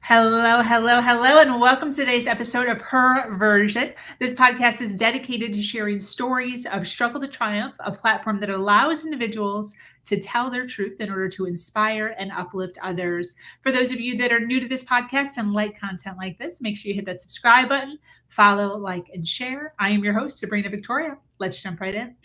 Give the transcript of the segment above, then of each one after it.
Hello, hello, hello, and welcome to today's episode of Her Version. This podcast is dedicated to sharing stories of struggle to triumph, a platform that allows individuals to tell their truth in order to inspire and uplift others. For those of you that are new to this podcast and like content like this, make sure you hit that subscribe button, follow, like, and share. I am your host, Sabrina Victoria. Let's jump right in.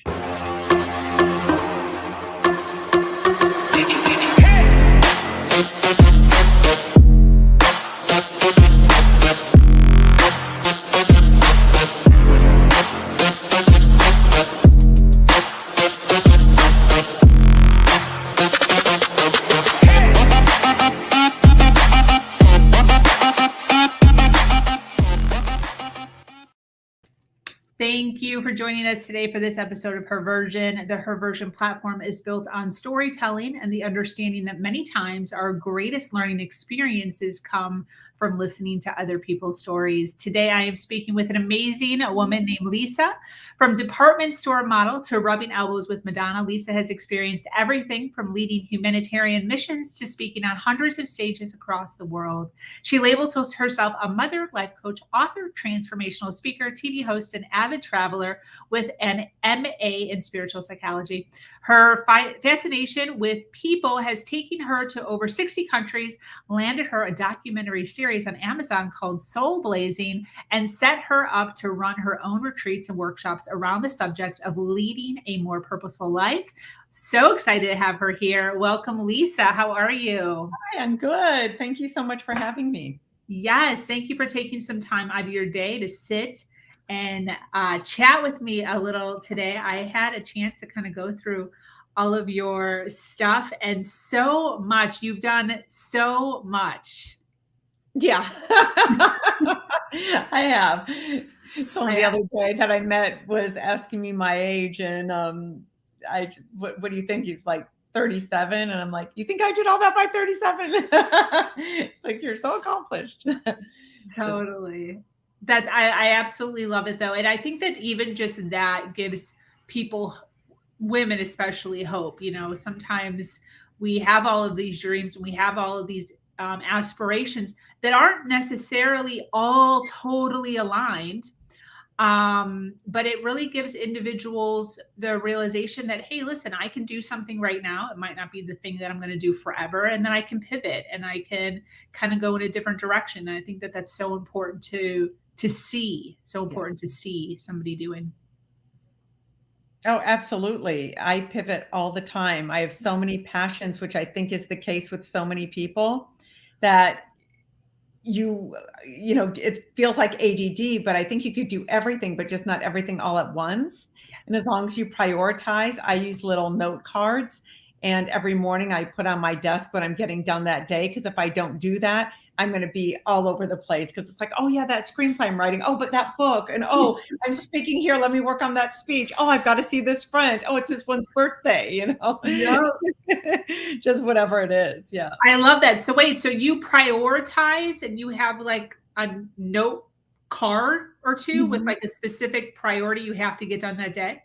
Thank you for joining us today for this episode of Her Version. The Her Version platform is built on storytelling and the understanding that many times our greatest learning experiences come from listening to other people's stories. Today, I am speaking with an amazing woman named Lisa. From department store model to rubbing elbows with Madonna, Lisa has experienced everything from leading humanitarian missions to speaking on hundreds of stages across the world. She labels herself a mother, life coach, author, transformational speaker, TV host, and avid traveler with an MA in spiritual psychology. Her fascination with people has taken her to over 60 countries, landed her a documentary series on Amazon called Soul Blazing, and set her up to run her own retreats and workshops around the subject of leading a more purposeful life. So excited to have her here. Welcome, Lisa. How are you? Hi, I'm good. Thank you so much for having me. Yes, thank you for taking some time out of your day to sit and chat with me a little today. I had a chance to kind of go through all of your stuff and so much. You've done so much. Yeah, I have. Someone the other day that I met was asking me my age, and what do you think? He's like 37, and I'm like, you think I did all that by 37? It's like, you're so accomplished. Totally. That's I absolutely love it though. And I think that even just that gives people, women especially, hope. You know, sometimes we have all of these dreams and we have all of these aspirations that aren't necessarily all totally aligned. But it really gives individuals the realization that, hey, listen, I can do something right now. It might not be the thing that I'm going to do forever. And then I can pivot and I can kind of go in a different direction. And I think that that's so important to see, to see somebody doing. Oh, absolutely. I pivot all the time. I have so many passions, which I think is the case with so many people, that you know, it feels like ADD, but I think you could do everything, but just not everything all at once. Yes. And as long as you prioritize, I use little note cards, and every morning I put on my desk what I'm getting done that day. Because if I don't do that, I'm going to be all over the place, because it's like, oh yeah, that screenplay I'm writing. Oh, but that book. And oh, I'm speaking here. Let me work on that speech. Oh, I've got to see this friend. Oh, it's this one's birthday, you know, just whatever it is. Yeah. I love that. So wait, so you prioritize and you have like a note card or two with like a specific priority you have to get done that day?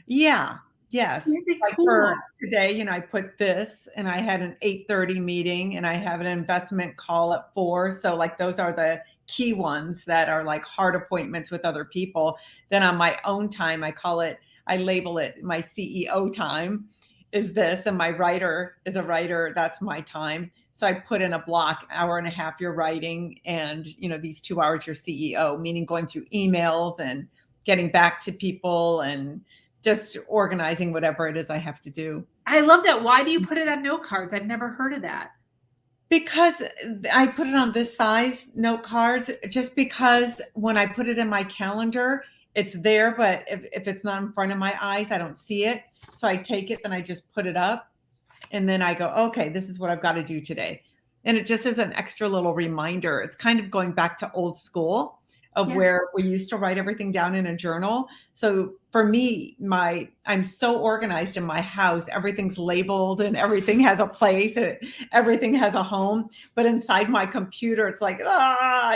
Yeah. Yes. Like Cool. for today, you know, I put this, and I had an 8:30 meeting, and I have an investment call at 4. So like those are the key ones that are like hard appointments with other people. Then on my own time, I label it my CEO time is this, and my writer is a writer. That's my time. So I put in a block, hour and a half you're writing, and you know, these 2 hours you're CEO, meaning going through emails and getting back to people and just organizing whatever it is I have to do. I love that. Why do you put it on note cards? I've never heard of that. Because I put it on this size note cards, just because when I put it in my calendar, it's there, but if it's not in front of my eyes, I don't see it. So I take it, then I just put it up, and then I go, okay, this is what I've got to do today. And it just is an extra little reminder. It's kind of going back to old school of where we used to write everything down in a journal. So for me, I'm so organized in my house. Everything's labeled and everything has a place. Everything has a home. But inside my computer, it's like,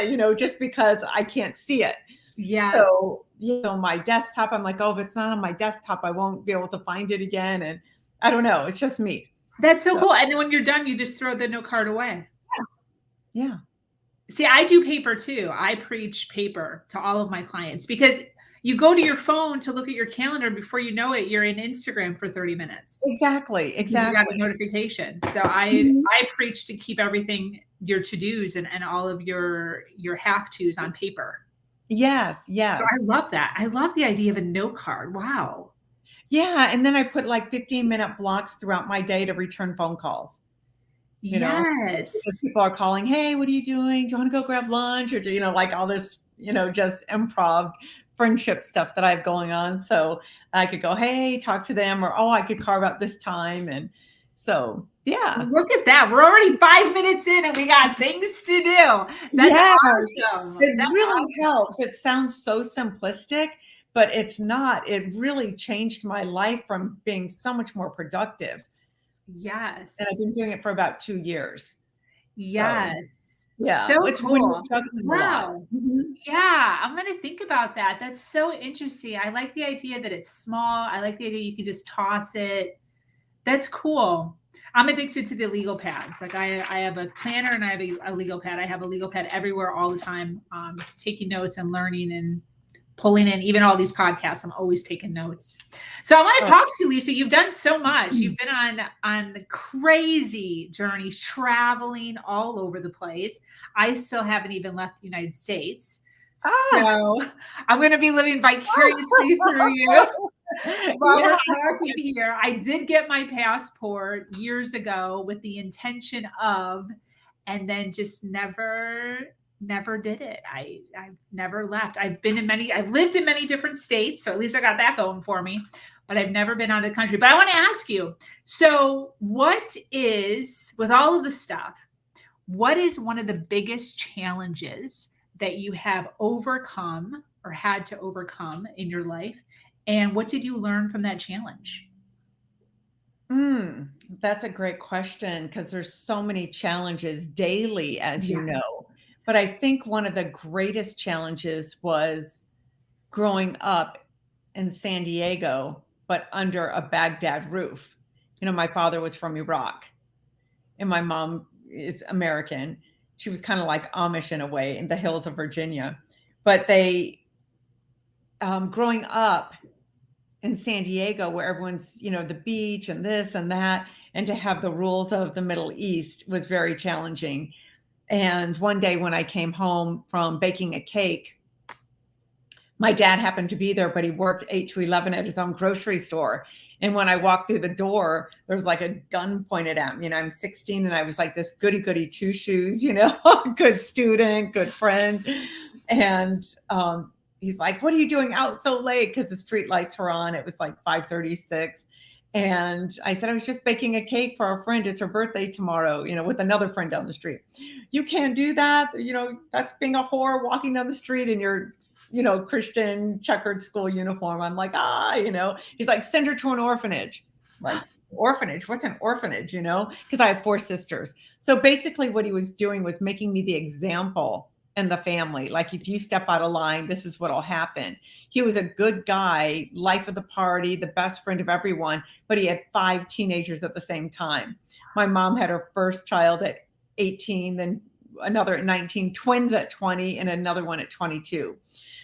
you know, just because I can't see it. Yes. So, you know, my desktop, I'm like, oh, if it's not on my desktop, I won't be able to find it again. And I don't know. It's just me. That's so cool. And then when you're done, you just throw the note card away. Yeah. See, I do paper too. I preach paper to all of my clients because you go to your phone to look at your calendar. Before you know it, you're in Instagram for 30 minutes Exactly. because you got a Exactly. notification. So Mhm. I preach to keep everything, your to-dos and all of your have-tos on paper. Yes. So I Yes. love that. I love the idea of a note card. Wow. Yeah. And then I put like 15-minute blocks throughout my day to return phone calls, you know, because Yes. people are calling, hey, what are you doing? Do you want to go grab lunch? Or do you know, like all this, just improv friendship stuff that I have going on. So I could go, hey, talk to them, or oh, I could carve out this time. And so yeah. Look at that. We're already 5 minutes in and we got things to do. That's Yes. awesome. It That's really helps. awesome. It sounds so simplistic, but it's not. It really changed my life from being so much more productive. And I've Yes. been doing it for about 2 years. So, Yes. yeah, So it's when you're cool. juggling a lot. Wow. Mhm. Yeah, I'm gonna think about that. That's so interesting. I like the idea that it's small. I like the idea you can just toss it. That's cool. I'm addicted to the legal pads. Like I have a planner and I have a legal pad. I have a legal pad everywhere all the time, taking notes and learning and pulling in even all these podcasts. I'm always taking notes. So I want to Oh, talk to you, Lisa. You've done so much. mm. You've been on crazy journeys, traveling all over the place. I still haven't even left the United States. Ah! So I'm going to be living vicariously through you while we're Yeah. talking here. I did get my passport years ago with the intention of, and then just never did it. I've never left. I've lived in many different states, so at least I got that going for me. But I've never been out of the country. But I want to ask you, so what is, with all of the stuff, what is one of the biggest challenges that you have overcome or had to overcome in your life? And what did you learn from that challenge? Mm, that's a great question because there's so many challenges daily, as you Yes. know. But I think one of the greatest challenges was growing up in San Diego, but under a Baghdad roof. My father was from Iraq and my mom is American. She was kind of like Amish in a way in the hills of Virginia. But growing up in San Diego, where everyone's, the beach and this and that, and to have the rules of the Middle East was very challenging. And one day when I came home from baking a cake, my dad happened to be there, but he worked 8 to 11 at his own grocery store. And when I walked through the door, there was like a gun pointed at me. And I'm 16 and I was like this goody goody two shoes, good student, good friend. And he's like, what are you doing out so late? Because the street lights were on. It was like 5:36. And I said, I was just baking a cake for our friend. It's her birthday tomorrow, with another friend down the street. You can't do that. That's being a whore walking down the street in your, Christian checkered school uniform. I'm like, he's like, send her to an orphanage. Like, orphanage? What's an orphanage? Because I have 4 sisters. So basically, what he was doing was making me the example in the family. Like, if you step out of line, this is what'll happen. He was a good guy, life of the party, the best friend of everyone, but he had 5 teenagers at the same time. My mom had her first child at 18, then another at 19, twins at 20, and another one at 22.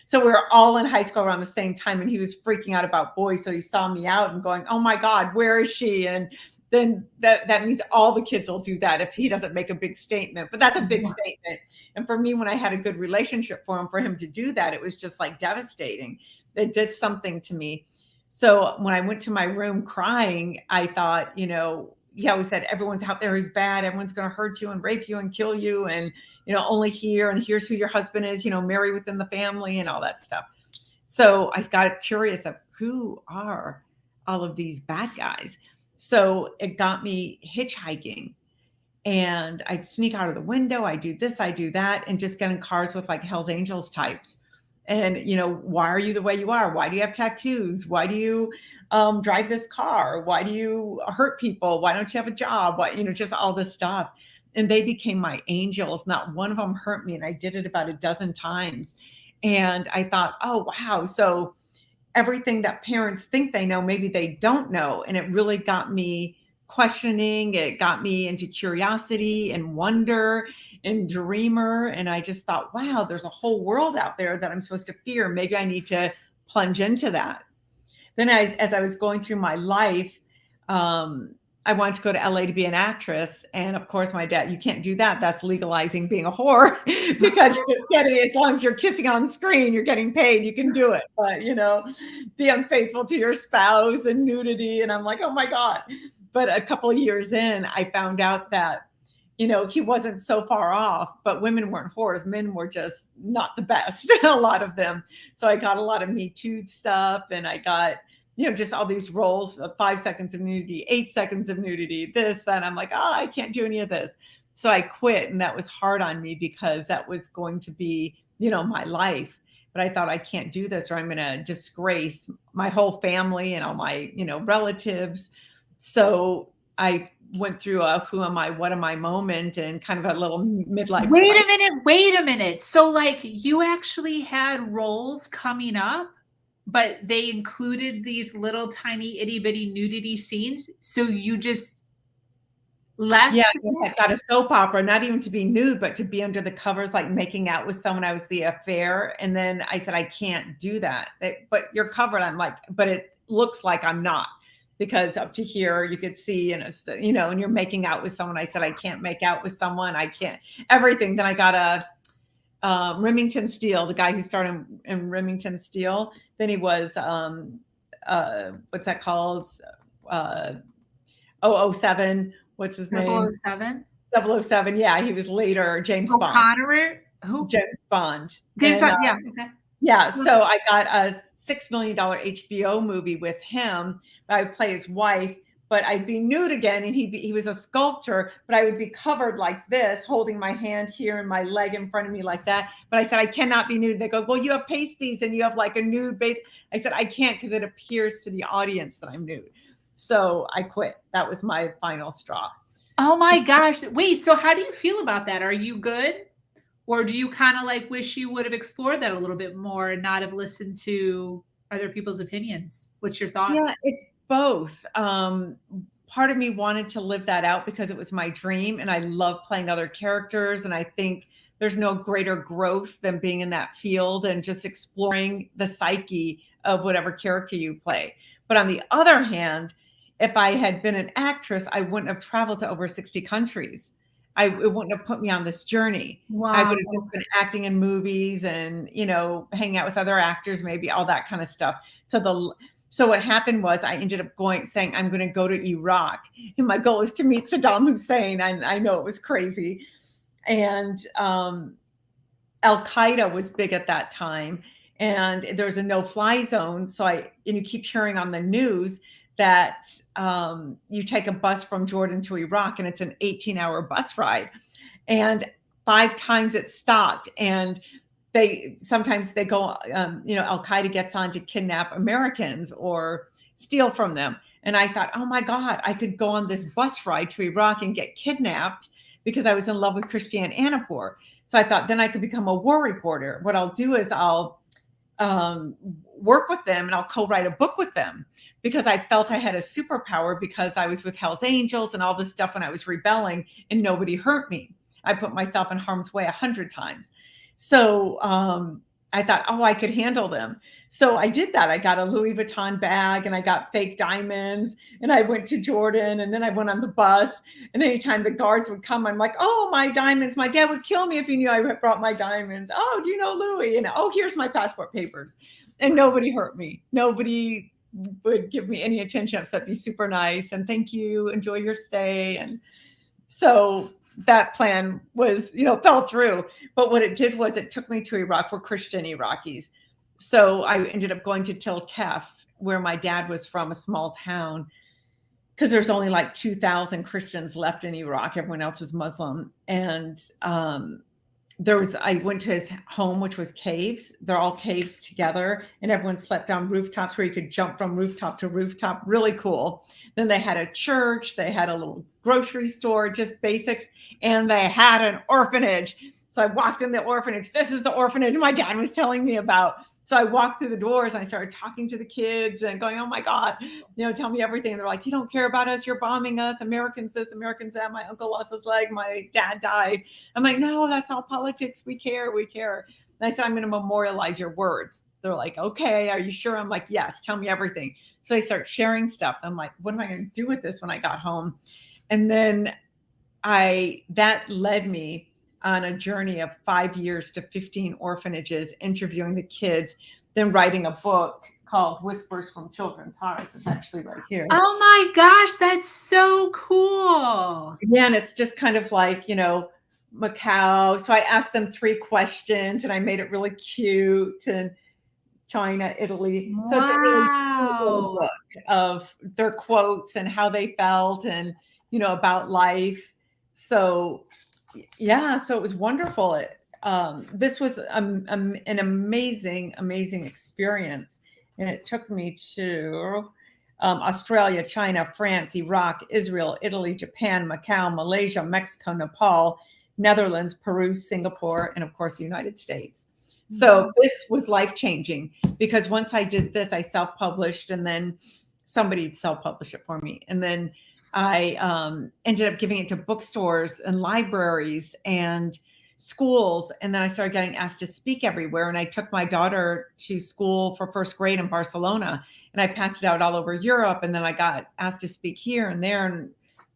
So we were all in high school around the same time, and he was freaking out about boys. So he saw me out and going, oh my God, where is she? And then that means all the kids will do that if he doesn't make a big statement. But that's a big statement. And for me, when I had a good relationship for him to do that, it was just like devastating. It did something to me. So when I went to my room crying, I thought, he always said, everyone's out there who's bad. Everyone's going to hurt you and rape you and kill you. And, only here, and here's who your husband is, marry within the family and all that stuff. So I got curious of who are all of these bad guys. So it got me hitchhiking, and I'd sneak out of the window. I do this, I do that, and just get in cars with like Hell's Angels types. And, why are you the way you are? Why do you have tattoos? Why do you drive this car? Why do you hurt people? Why don't you have a job? Why, just all this stuff. And they became my angels. Not one of them hurt me. And I did it about a dozen times. And I thought, oh, wow. So everything that parents think they know, maybe they don't know. And it really got me questioning. It got me into curiosity and wonder and dreamer. And I just thought, wow, there's a whole world out there that I'm supposed to fear. Maybe I need to plunge into that. Then as I was going through my life, I wanted to go to LA to be an actress. And of course, my dad, you can't do that. That's legalizing being a whore because you're just getting, as long as you're kissing on screen, you're getting paid, you can do it. But, you know, be unfaithful to your spouse and nudity. And I'm like, oh my God. But a couple of years in, I found out that, you know, he wasn't so far off, but women weren't whores. Men were just not the best, a lot of them. So I got a lot of Me Too stuff, and I got, you know, just all these roles of 5 seconds of nudity, 8 seconds of nudity, this, that. I'm like, oh, I can't do any of this. So I quit, and that was hard on me because that was going to be, you know, my life. But I thought, I can't do this or I'm going to disgrace my whole family and all my, you know, relatives. So I went through a who am I, what am I moment and kind of a little midlife. Wait a minute. So like you actually had roles coming up, but they included these little tiny itty bitty nudity scenes. So you just left? Yeah, I got a soap opera, not even to be nude, but to be under the covers, like making out with someone. I was the affair. And then I said, I can't do that. But you're covered. I'm like, but it looks like I'm not. Because up to here, you could see, and it's, you know, and you're making out with someone. I said, I can't make out with someone. I can't, everything. Then I got a Remington Steele, the guy who started in Remington Steele. Then he was, what's that called? 007. What's his name? 007? 007. Yeah, he was later James Bond. Connery? Who? James Bond. James Bond, yeah. Okay. Yeah, so I got a $6 million HBO movie with him. I would play his wife, but I'd be nude again. And he was a sculptor, but I would be covered like this, holding my hand here and my leg in front of me like that. But I said, I cannot be nude. They go, well, you have pasties and you have like a nude babe. I said, I can't because it appears to the audience that I'm nude. So I quit. That was my final straw. Oh my gosh. Wait, so how do you feel about that? Are you good? Or do you kind of like wish you would have explored that a little bit more and not have listened to other people's opinions? What's your thoughts? Yeah, it's both. Part of me wanted to live that out because it was my dream and I love playing other characters. And I think there's no greater growth than being in that field and just exploring the psyche of whatever character you play. But on the other hand, if I had been an actress, I wouldn't have traveled to over 60 countries. It wouldn't have put me on this journey. Wow. I would have just been acting in movies and, you know, hanging out with other actors, maybe all that kind of stuff. So what happened was I ended up saying, I'm going to go to Iraq. And my goal is to meet Saddam Hussein. I know it was crazy. And Al-Qaeda was big at that time. And there was a no-fly zone. So you keep hearing on the news that you take a bus from Jordan to Iraq and it's an 18-hour bus ride. And 5 times it stopped. And sometimes they go, you know, Al-Qaeda gets on to kidnap Americans or steal from them. And I thought, oh my God, I could go on this bus ride to Iraq and get kidnapped because I was in love with Christiane Amanpour. So I thought then I could become a war reporter. What I'll do is I'll work with them and I'll co-write a book with them because I felt I had a superpower because I was with Hell's Angels and all this stuff when I was rebelling and nobody hurt me. I put myself in harm's way 100 times. So I thought, oh, I could handle them. So I did that. I got a Louis Vuitton bag and I got fake diamonds and I went to Jordan and then I went on the bus. And anytime the guards would come, I'm like, oh, my diamonds. My dad would kill me if he knew I brought my diamonds. Oh, do you know Louis? And oh, here's my passport papers. And nobody hurt me. Nobody would give me any attention except be super nice and thank you, enjoy your stay. And so that plan was, you know, fell through. But what it did was it took me to Iraq. We're Christian Iraqis. So I ended up going to Tel Kef, where my dad was from, a small town, because there's only like 2,000 Christians left in Iraq. Everyone else was Muslim. And I went to his home, which was caves. They're all caves together, and everyone slept on rooftops where you could jump from rooftop to rooftop. Really cool. Then they had a church, they had a little grocery store, just basics, and they had an orphanage. So I walked in the orphanage. This is the orphanage my dad was telling me about. So I walked through the doors and I started talking to the kids and going, oh my God, tell me everything. And they're like, you don't care about us. You're bombing us. Americans this, Americans that. My uncle lost his leg. My dad died. I'm like, no, that's all politics. We care. We care. And I said, I'm going to memorialize your words. They're like, okay, are you sure? I'm like, yes, tell me everything. So they start sharing stuff. I'm like, what am I going to do with this when I got home? And then that led me on a journey of 5 years to 15 orphanages, interviewing the kids, then writing a book called Whispers from Children's Hearts. It's actually right here. Oh my gosh, that's so cool. Yeah, and it's just kind of like, Macau. So I asked them 3 questions and I made it really cute, and China, Italy. So it's a really cute little book of their quotes and how they felt and, about life. So yeah, so it was wonderful. This was an amazing, amazing experience. And it took me to Australia, China, France, Iraq, Israel, Italy, Japan, Macau, Malaysia, Mexico, Nepal, Netherlands, Peru, Singapore, and of course, the United States. So this was life-changing because once I did this, I self-published, and then somebody self-published it for me. And then I ended up giving it to bookstores and libraries and schools. And then I started getting asked to speak everywhere. And I took my daughter to school for first grade in Barcelona, and I passed it out all over Europe. And then I got asked to speak here and there. And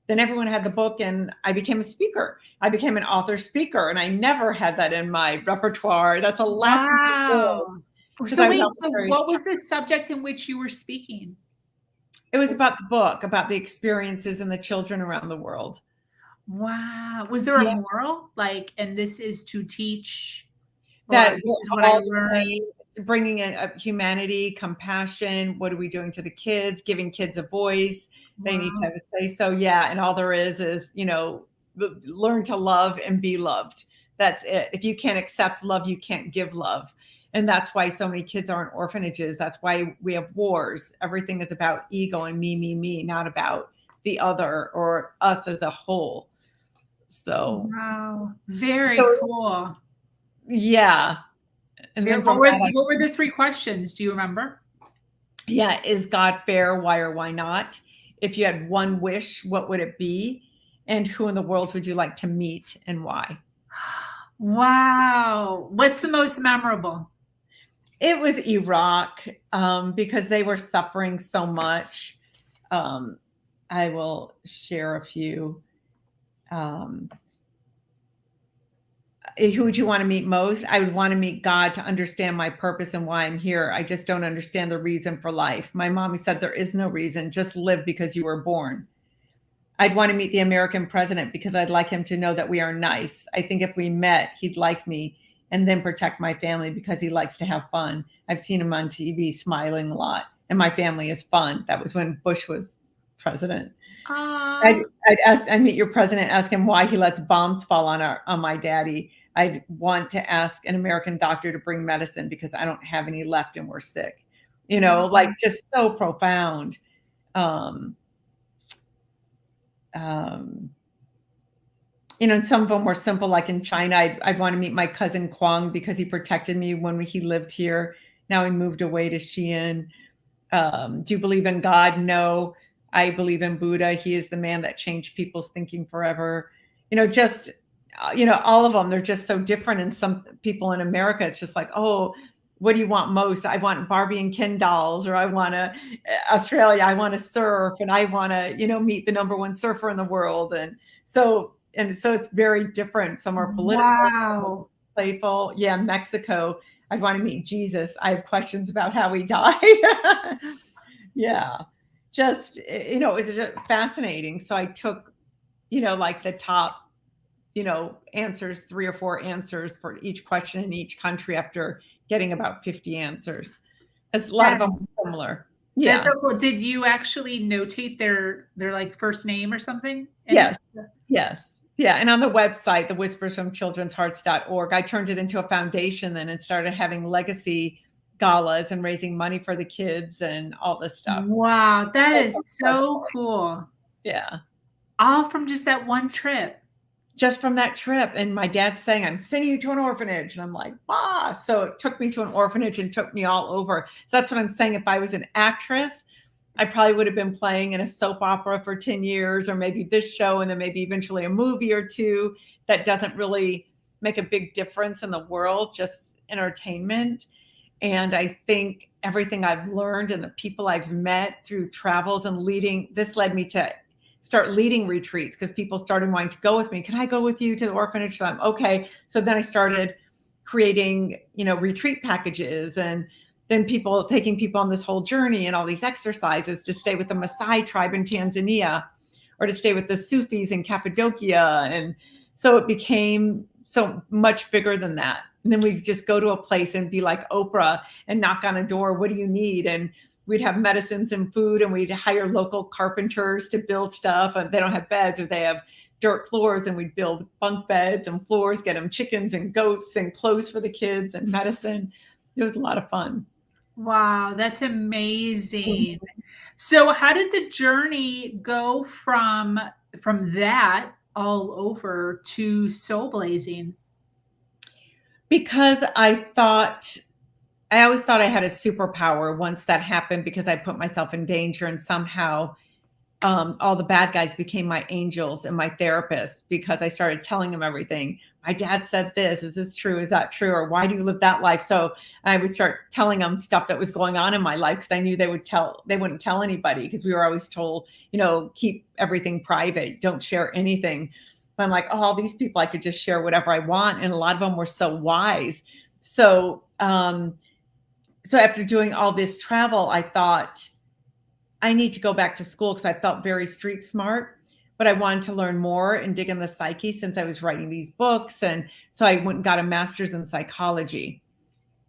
then everyone had the book, and I became a speaker. I became an author speaker, and I never had that in my repertoire. That's a lesson. Wow. So wait, so what was the subject in which you were speaking? It was about the book, about the experiences and the children around the world. Wow. Was there a moral? Like, and this is to teach that this is what I learned. Bringing in humanity, compassion. What are we doing to the kids? Giving kids a voice. They need to have a say. So yeah, and all there is, learn to love and be loved. That's it. If you can't accept love, you can't give love. And that's why so many kids are in orphanages. That's why we have wars. Everything is about ego and me, not about the other or us as a whole. So wow, very cool. Yeah. And then what were the 3 questions? Do you remember? Yeah. Is God fair? Why or why not? If you had one wish, what would it be? And who in the world would you like to meet and why? Wow. What's the most memorable? It was Iraq, because they were suffering so much. I will share a few. Who would you want to meet most? I would want to meet God to understand my purpose and why I'm here. I just don't understand the reason for life. My mommy said there is no reason, just live because you were born. I'd want to meet the American president because I'd like him to know that we are nice. I think if we met, he'd like me and then protect my family because he likes to have fun. I've seen him on TV smiling a lot, and my family is fun. That was when Bush was president. I'd meet your president, ask him why he lets bombs fall on my daddy. I'd want to ask an American doctor to bring medicine because I don't have any left and we're sick. Like just so profound. And some of them were simple, like in China, I'd want to meet my cousin Kwang because he protected me when he lived here. Now he moved away to Xi'an. Do you believe in God? No. I believe in Buddha. He is the man that changed people's thinking forever. All of them, they're just so different. And some people in America, it's just like, oh, what do you want most? I want Barbie and Ken dolls, or I want Australia, I want to surf, and I want to, meet the #1 surfer in the world. And so it's very different. Some are political, playful. Yeah, Mexico, I want to meet Jesus. I have questions about how he died. Yeah, just, it was just fascinating. So I took, like the top, answers, 3 or 4 answers for each question in each country after getting about 50 answers. As a lot of them are similar. Yeah. That's so cool. Did you actually notate their like first name or something? Yes. Yeah. And on the website, the whispersfromchildrenshearts.org, I turned it into a foundation then and started having legacy galas and raising money for the kids and all this stuff. Wow. That is so cool. Yeah. All from just that one trip. just from that trip. And my dad's saying, I'm sending you to an orphanage. And I'm like, so it took me to an orphanage and took me all over. So that's what I'm saying. If I was an actress, I probably would have been playing in a soap opera for 10 years, or maybe this show, and then maybe eventually a movie or two that doesn't really make a big difference in the world, just entertainment. And I think everything I've learned and the people I've met through travels and leading, this led me to start leading retreats, because people started wanting to go with me. Can I go with you to the orphanage? So I'm okay. So then I started creating, retreat packages, and then taking people on this whole journey and all these exercises to stay with the Maasai tribe in Tanzania, or to stay with the Sufis in Cappadocia. And so it became so much bigger than that. And then we'd just go to a place and be like Oprah and knock on a door. What do you need? And we'd have medicines and food, and we'd hire local carpenters to build stuff. And they don't have beds, or they have dirt floors, and we'd build bunk beds and floors, get them chickens and goats and clothes for the kids and medicine. It was a lot of fun. Wow, that's amazing. So how did the journey go from that all over to soul blazing? Because I always thought I had a superpower once that happened, because I put myself in danger, and somehow all the bad guys became my angels and my therapists, because I started telling them everything. My dad said this. Is this true? Is that true? Or why do you live that life? So I would start telling them stuff that was going on in my life, because I knew they wouldn't tell anybody, because we were always told, keep everything private. Don't share anything. But I'm like, all these people, I could just share whatever I want. And a lot of them were so wise. So, so after doing all this travel, I thought I need to go back to school, because I felt very street smart, but I wanted to learn more and dig in the psyche, since I was writing these books. And so I went and got a master's in psychology.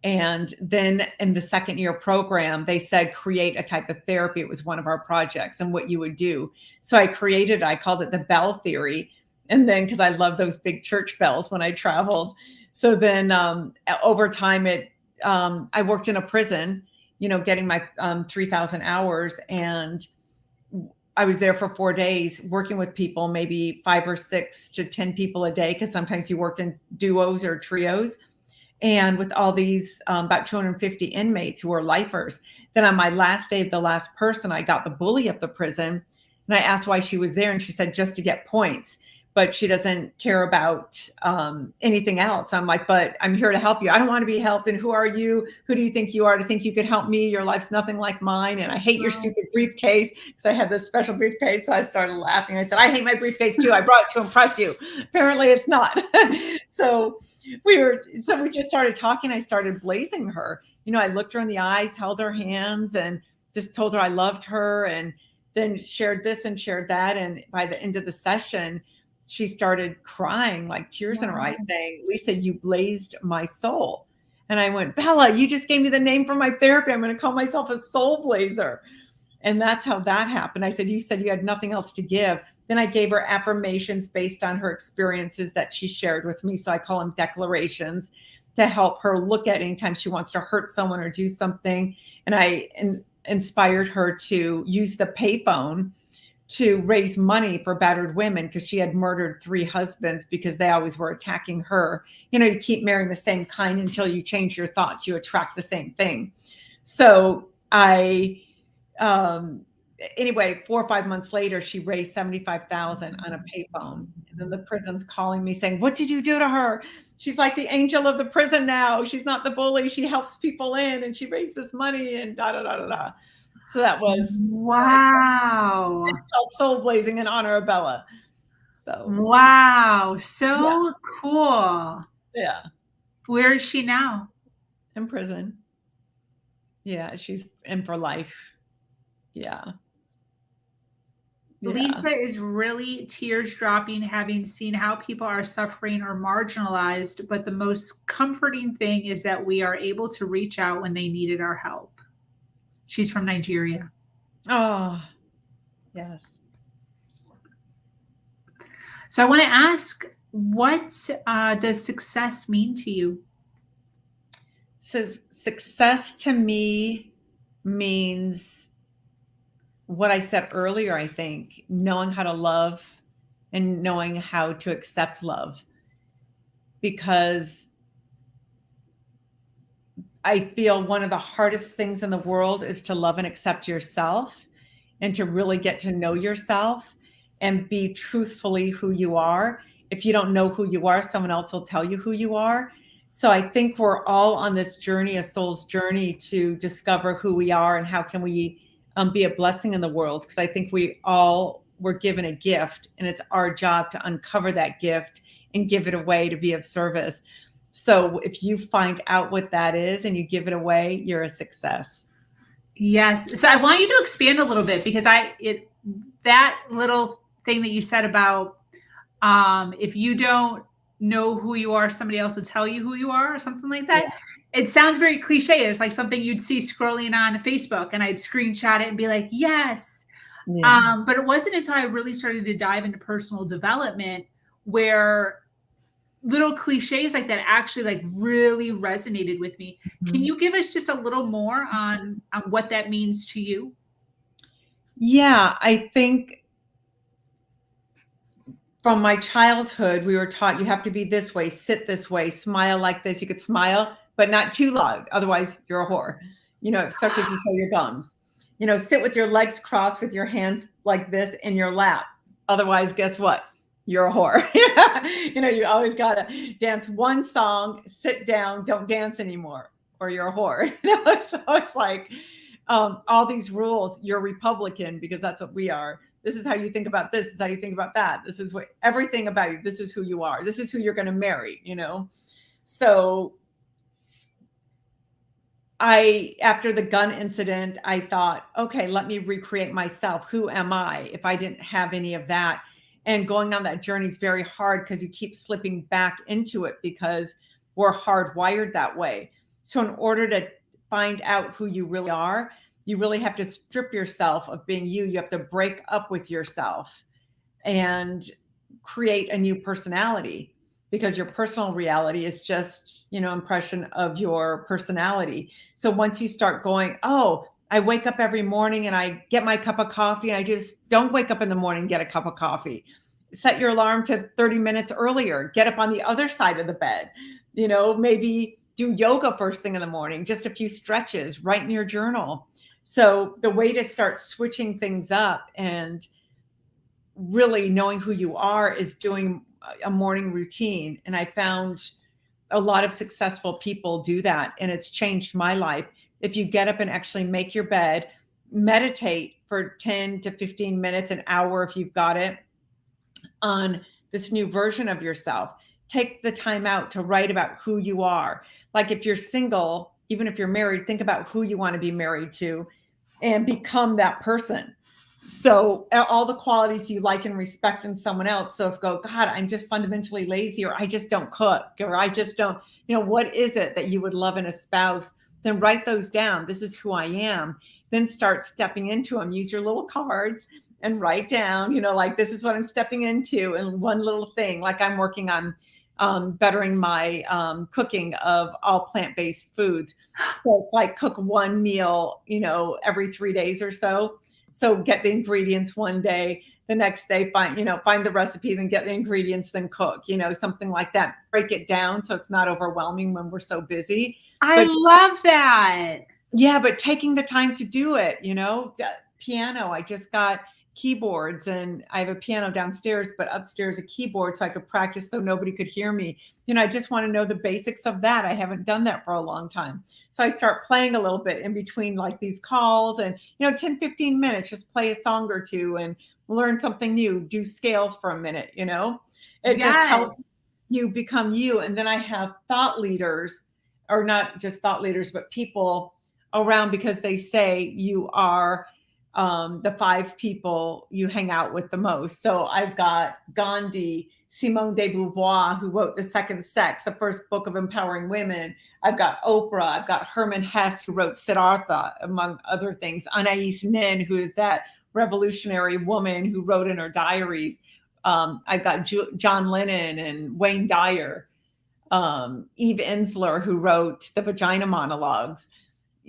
And then in the second year program, they said, create a type of therapy. It was one of our projects, and what you would do. So I called it the bell theory. And then, because I love those big church bells when I traveled. So then over time, I worked in a prison, getting my 3,000 hours. And I was there for 4 days working with people, maybe 5 or 6 to 10 people a day, because sometimes you worked in duos or trios. And with all these about 250 inmates who were lifers. Then on my last day, the last person, I got the bully of the prison. And I asked why she was there. And she said, just to get points. But she doesn't care about anything else. I'm like, but I'm here to help you. I don't want to be helped. And who are you? Who do you think you are to think you could help me? Your life's nothing like mine. And I hate your stupid briefcase, because I had this special briefcase. So I started laughing. I said, I hate my briefcase too. I brought it to impress you. Apparently it's not. So we just started talking. I started blazing her. I looked her in the eyes, held her hands, and just told her I loved her, and then shared this and shared that. And by the end of the session, she started crying, like tears in her eyes, saying, Lisa, you blazed my soul. And I went, Bella, you just gave me the name for my therapy. I'm going to call myself a soul blazer. And that's how that happened. I said, you said you had nothing else to give. Then I gave her affirmations based on her experiences that she shared with me. So I call them declarations, to help her look at anytime she wants to hurt someone or do something. And I inspired her to use the payphone to raise money for battered women, because she had murdered 3 husbands because they always were attacking her. You keep marrying the same kind until you change your thoughts, you attract the same thing. So anyway, 4 or 5 months later, she raised $75,000 on a payphone. And then the prison's calling me saying, what did you do to her? She's like the angel of the prison now. She's not the bully. She helps people in, and she raised this money, and da, da, da, da, da. So that was wow. Soul blazing in honor of Bella. So wow, so cool. Yeah. Where is she now? In prison. Yeah, she's in for life. Yeah. Lisa is really tears dropping, having seen how people are suffering or marginalized. But the most comforting thing is that we are able to reach out when they needed our help. She's from Nigeria. Oh, yes. So I want to ask, what does success mean to you? So success to me means what I said earlier, I think, knowing how to love and knowing how to accept love. Because I feel one of the hardest things in the world is to love and accept yourself, and to really get to know yourself and be truthfully who you are. If you don't know who you are, someone else will tell you who you are. So I think we're all on this journey, a soul's journey, to discover who we are and how can we be a blessing in the world. Because I think we all were given a gift, and it's our job to uncover that gift and give it away to be of service. So if you find out what that is and you give it away, you're a success. Yes. So I want you to expand a little bit, because that little thing that you said about if you don't know who you are, somebody else will tell you who you are, or something like that. Yeah. It sounds very cliche. It's like something you'd see scrolling on Facebook, and I'd screenshot it and be like, yes. Yeah. But it wasn't until I really started to dive into personal development where little cliches like that actually like really resonated with me. Mm-hmm. Can you give us just a little more on what that means to you? Yeah, I think from my childhood, we were taught you have to be this way, sit this way, smile like this. You could smile, but not too loud. Otherwise, you're a whore, especially if you show your gums. Sit with your legs crossed with your hands like this in your lap. Otherwise, guess what? You're a whore. You always got to dance one song, sit down, don't dance anymore, or you're a whore. So it's like all these rules. You're Republican because that's what we are. This is how you think about this. This is how you think about that. This is what everything about you. This is who you are. This is who you're going to marry, So after the gun incident, I thought, okay, let me recreate myself. Who am I if I didn't have any of that? And going on that journey is very hard because you keep slipping back into it because we're hardwired that way. So in order to find out who you really are, you really have to strip yourself of being you. You have to break up with yourself and create a new personality, because your personal reality is just, impression of your personality. So once you start going, oh, I wake up every morning and I get my cup of coffee, and I just don't wake up in the morning and get a cup of coffee. Set your alarm to 30 minutes earlier. Get up on the other side of the bed. Maybe do yoga first thing in the morning, just a few stretches, write in your journal. So the way to start switching things up and really knowing who you are is doing a morning routine. And I found a lot of successful people do that, and it's changed my life. If you get up and actually make your bed, meditate for 10 to 15 minutes, an hour if you've got it, on this new version of yourself. Take the time out to write about who you are. Like if you're single, even if you're married, think about who you want to be married to and become that person. So all the qualities you like and respect in someone else. So if God, I'm just fundamentally lazy, or I just don't cook, or I just don't, what is it that you would love in a spouse? Then write those down. This is who I am. Then start stepping into them. Use your little cards and write down, like this is what I'm stepping into. And one little thing, like I'm working on bettering my cooking of all plant-based foods. So it's like cook one meal, every 3 days or so. So get the ingredients one day, the next day find the recipe, then get the ingredients, then cook, something like that. Break it down so it's not overwhelming when we're so busy. I love that. Yeah, but taking the time to do it, the piano, I just got keyboards, and I have a piano downstairs, but upstairs a keyboard so I could practice so nobody could hear me. I just want to know the basics of that. I haven't done that for a long time. So I start playing a little bit in between like these calls, and 10, 15 minutes, just play a song or two and learn something new, do scales for a minute, it just helps you become you. And then I have thought leaders, or not just thought leaders, but people around, because they say you are the 5 people you hang out with the most. So I've got Gandhi, Simone de Beauvoir, who wrote The Second Sex, the first book of empowering women. I've got Oprah. I've got Herman Hesse, who wrote Siddhartha, among other theve Anais Nin, who is that revolutionary woman who wrote in her diaries. I've got John Lennon and Wayne Dyer, Eve Ensler, who wrote the Vagina Monologues.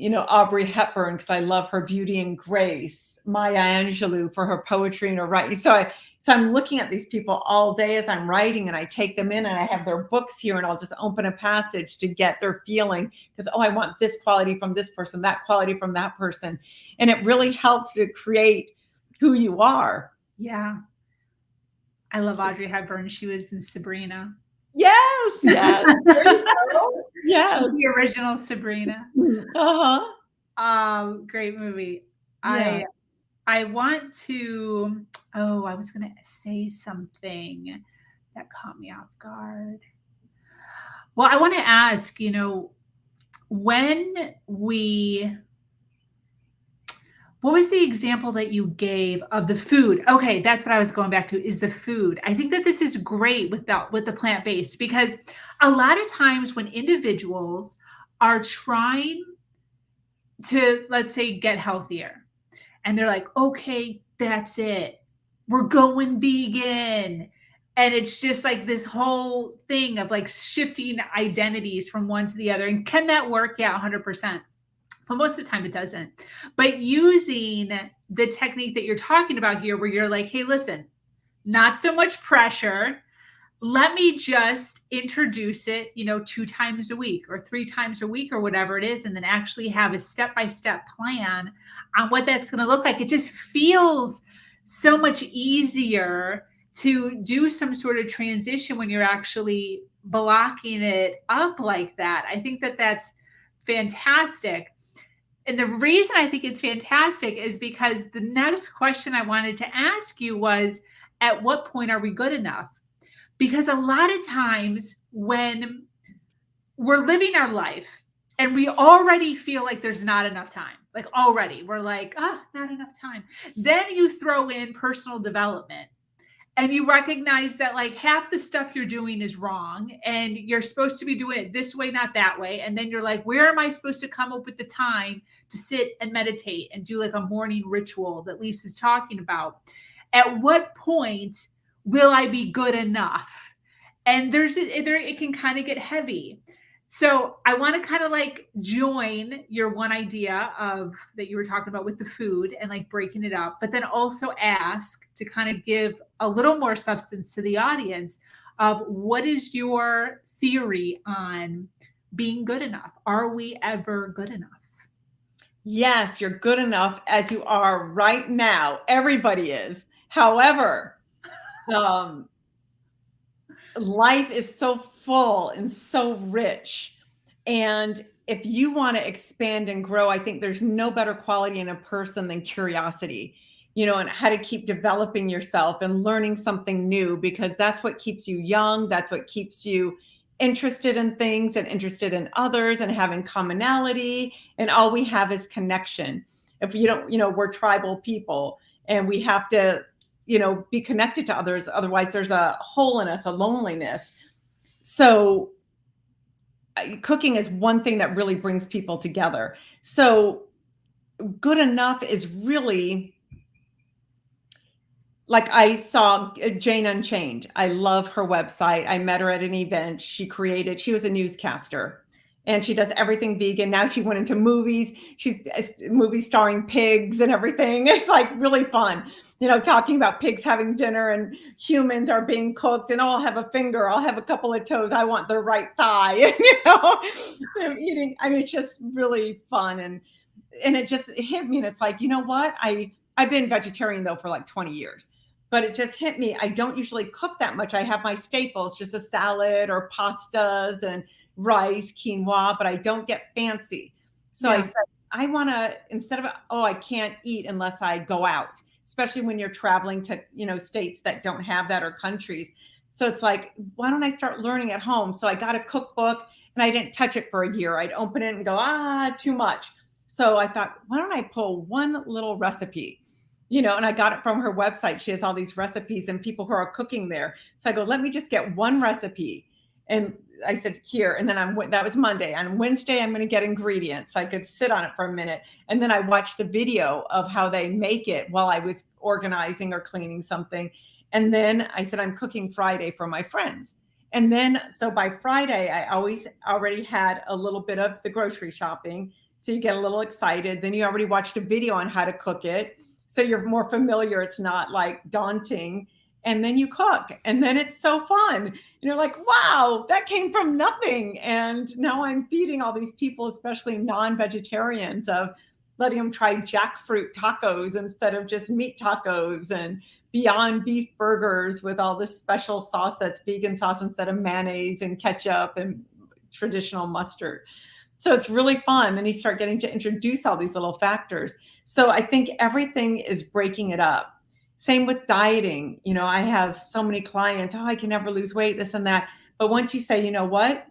Audrey Hepburn, because I love her beauty and grace, Maya Angelou for her poetry and her writing. So So I'm looking at these people all day as I'm writing, and I take them in and I have their books here, and I'll just open a passage to get their feeling because, oh, I want this quality from this person, that quality from that person. And it really helps to create who you are. Yeah. I love Audrey Hepburn. She was in Sabrina. Yes. Yes. There you go. Yes. She's the original Sabrina. Great movie. Yeah. I want to, I was going to say something that caught me off guard. Well, I want to ask, what was the example that you gave of the food? Okay, that's what I was going back to, is the food. I think that this is great with the plant-based, because a lot of times when individuals are trying to, let's say, get healthier, and they're like, okay, that's it, we're going vegan. And it's just like this whole thing of like shifting identities from one to the other. And can that work? Yeah, 100%. But most of the time it doesn't. But using the technique that you're talking about here, where you're like, hey, listen, not so much pressure. Let me just introduce it, 2 times a week or 3 times a week or whatever it is, and then actually have a step-by-step plan on what that's going to look like. It just feels so much easier to do some sort of transition when you're actually blocking it up like that. I think that that's fantastic. And the reason I think it's fantastic is because the next question I wanted to ask you was, at what point are we good enough? Because a lot of times when we're living our life and we already feel like there's not enough time, like already we're like, not enough time. Then you throw in personal development and you recognize that like half the stuff you're doing is wrong and you're supposed to be doing it this way, not that way. And then you're like, where am I supposed to come up with the time to sit and meditate and do like a morning ritual that Lisa's talking about? At what point will I be good enough? And it can kind of get heavy. So I want to kind of like join your one idea of that you were talking about with the food and like breaking it up, but then also ask to kind of give a little more substance to the audience of what is your theory on being good enough? Are we ever good enough? Yes, you're good enough as you are right now. Everybody is. However, life is so full and so rich. And if you want to expand and grow, I think there's no better quality in a person than curiosity, and how to keep developing yourself and learning something new, because that's what keeps you young. That's what keeps you interested in things and interested in others and having commonality. And all we have is connection. If you don't, we're tribal people and we have to be connected to others. Otherwise, there's a hole in us, a loneliness. So cooking is one thing that really brings people together. So good enough is really, like, I saw Jane Unchained. I love her website. I met her at an event. She was a newscaster. And she does everything vegan. Now she went into movies. She's movies starring pigs and everything. It's like really fun, talking about pigs having dinner and humans are being cooked, and I'll have a finger, I'll have a couple of toes, I want the right thigh. I'm eating. I mean, it's just really fun. And it just hit me. And it's like, you know what? I've been vegetarian though for like 20 years. But it just hit me. I don't usually cook that much. I have my staples, just a salad or pastas and rice, quinoa, but I don't get fancy. So I said, I want to, instead of, I can't eat unless I go out, especially when you're traveling to, states that don't have that or countries. So it's like, why don't I start learning at home? So I got a cookbook and I didn't touch it for a year. I'd open it and go, too much. So I thought, why don't I pull one little recipe? And I got it from her website. She has all these recipes and people who are cooking there. So I go, let me just get one recipe. And I said, here. And then that was Monday. On Wednesday, I'm going to get ingredients. So I could sit on it for a minute. And then I watched the video of how they make it while I was organizing or cleaning something. And then I said, I'm cooking Friday for my friends. And then, so by Friday, I always already had a little bit of the grocery shopping. So you get a little excited. Then you already watched a video on how to cook it. So you're more familiar. It's not like daunting. and then you cook, and then it's so fun. And you're like, wow, that came from nothing. And now I'm feeding all these people, especially non-vegetarians, of letting them try jackfruit tacos instead of just meat tacos, and Beyond Beef burgers with all this special sauce that's vegan sauce instead of mayonnaise and ketchup and traditional mustard. So it's really fun. Then you start getting to introduce all these little factors. So I think everything is breaking it up. Same with dieting. You know, I have so many clients, oh, I can never lose weight, this and that. But once you say, you know what,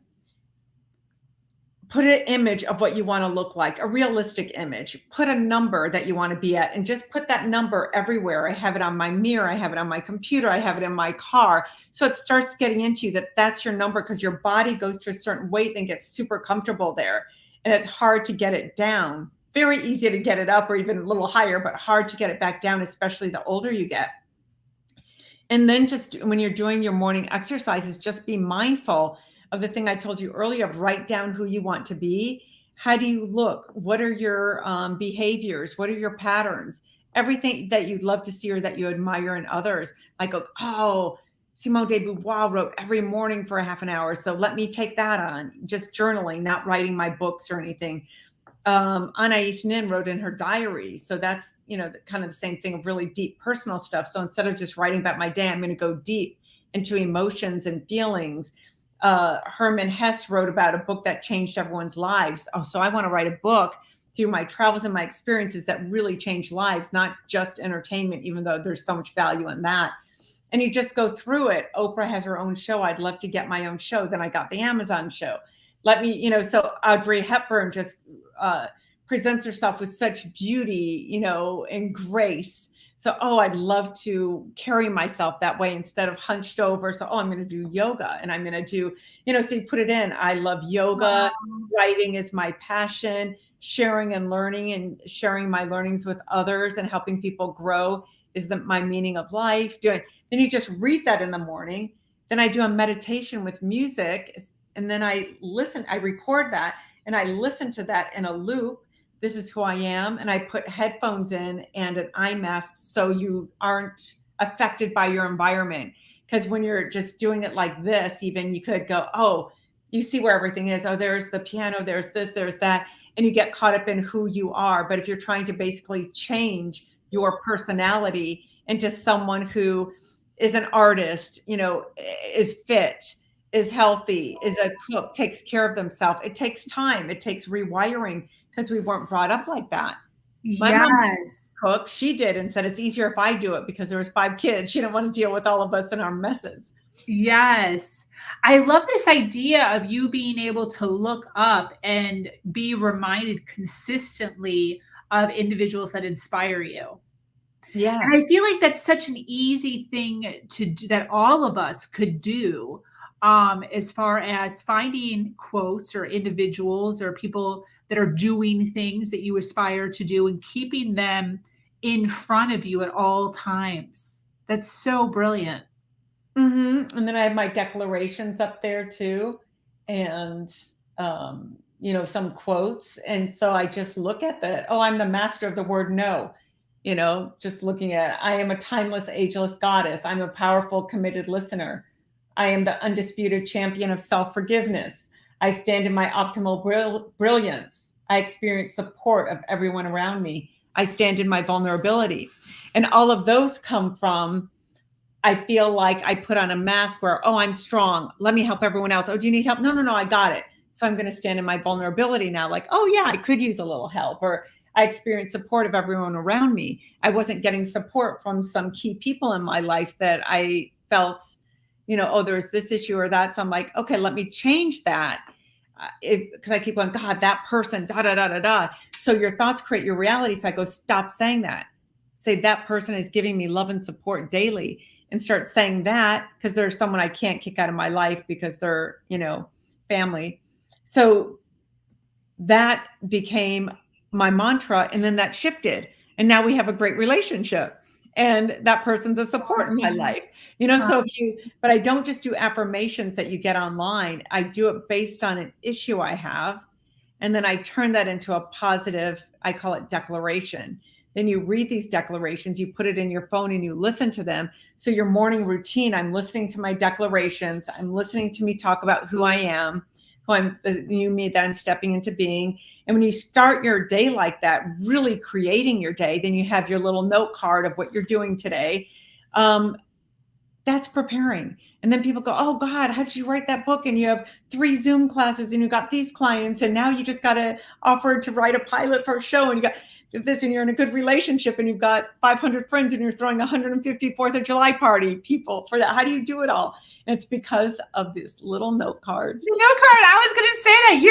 put an image of what you want to look like, a realistic image, put a number that you want to be at, and just put that number everywhere. I have it on my mirror. I have it on my computer. I have it in my car. So it starts getting into you that that's your number, because your body goes to a certain weight and gets super comfortable there. And it's hard to get it down. Very easy to get it up or even a little higher, but hard to get it back down, especially the older you get. And then just when you're doing your morning exercises, just be mindful of the thing I told you earlier, write down who you want to be. How do you look? What are your behaviors? What are your patterns? Everything that you'd love to see or that you admire in others. Like, oh, Simone de Beauvoir wrote every morning for a half an hour. So let me take that on. Just journaling, not writing my books or anything. Anais Nin wrote in her diary. So that's, you know, kind of the same thing of really deep personal stuff. So instead of just writing about my day, I'm going to go deep into emotions and feelings. Herman Hesse wrote about a book that changed everyone's lives. Oh, so I want to write a book through my travels and my experiences that really change lives, not just entertainment, even though there's so much value in that. And you just go through it. Oprah has her own show. I'd love to get my own show. Then I got the Amazon show. Let me, you know, so Audrey Hepburn just presents herself with such beauty, you know, and grace. So, oh, I'd love to carry myself that way instead of hunched over. So, oh, I'm going to do yoga, and I'm going to do, you know, so you put it in. I love yoga. Wow. Writing is my passion. Sharing and learning and sharing my learnings with others and helping people grow is my meaning of life. Then you just read that in the morning. Then I do a meditation with music, and then I record that, and I listen to that in a loop. This is who I am. And I put headphones in and an eye mask so you aren't affected by your environment. Because when you're just doing it like this, even you could go, oh, you see where everything is. Oh, there's the piano, there's this, there's that. And you get caught up in who you are. But if you're trying to basically change your personality into someone who is an artist, you know, is fit, is healthy, is a cook, takes care of themselves, it takes time. It takes rewiring, because we weren't brought up like that. My mom cooked, she did, and said it's easier if I do it because there was 5 kids. She didn't want to deal with all of us and our messes. Yes. I love this idea of you being able to look up and be reminded consistently of individuals that inspire you. Yeah. And I feel like that's such an easy thing to do, that all of us could do, as far as finding quotes or individuals or people that are doing things that you aspire to do and keeping them in front of you at all times. That's so brilliant. Mm-hmm. And then I have my declarations up there too. And, you know, some quotes. And so I just look at that. Oh, I'm the master of the word no. You know, just looking at, I am a timeless, ageless goddess. I'm a powerful, committed listener. I am the undisputed champion of self-forgiveness. I stand in my optimal brilliance. I experience support of everyone around me. I stand in my vulnerability. And all of those come from, I feel like I put on a mask where, oh, I'm strong. Let me help everyone else. Oh, do you need help? No, I got it. So I'm going to stand in my vulnerability now. Like, oh yeah, I could use a little help. Or I experienced support of everyone around me. I wasn't getting support from some key people in my life that I felt, you know, oh, there's this issue or that. So I'm like, okay, let me change that. Because I keep going, God, that person, da, da, da, da, da. So your thoughts create your reality. So I go, stop saying that. Say that person is giving me love and support daily, and start saying that, because there's someone I can't kick out of my life because they're, you know, family. So that became my mantra. And then that shifted. And now we have a great relationship. And that person's a support in my life. You know, so but I don't just do affirmations that you get online. I do it based on an issue I have. And then I turn that into a positive, I call it declaration. then you read these declarations, you put it in your phone and you listen to them. So your morning routine, I'm listening to my declarations. I'm listening to me talk about who I am, who I'm, you me that I'm stepping into being. And when you start your day like that, really creating your day, then you have your little note card of what you're doing today. That's preparing. And then people go, oh God, how did you write that book? And you have 3 Zoom classes and you got these clients. And now you just got to offer to write a pilot for a show. And you got this, and you're in a good relationship and you've got 500 friends and you're throwing 150 4th of July party people for that. How do you do it all? And it's because of this little note cards. The note card. I was going to say that.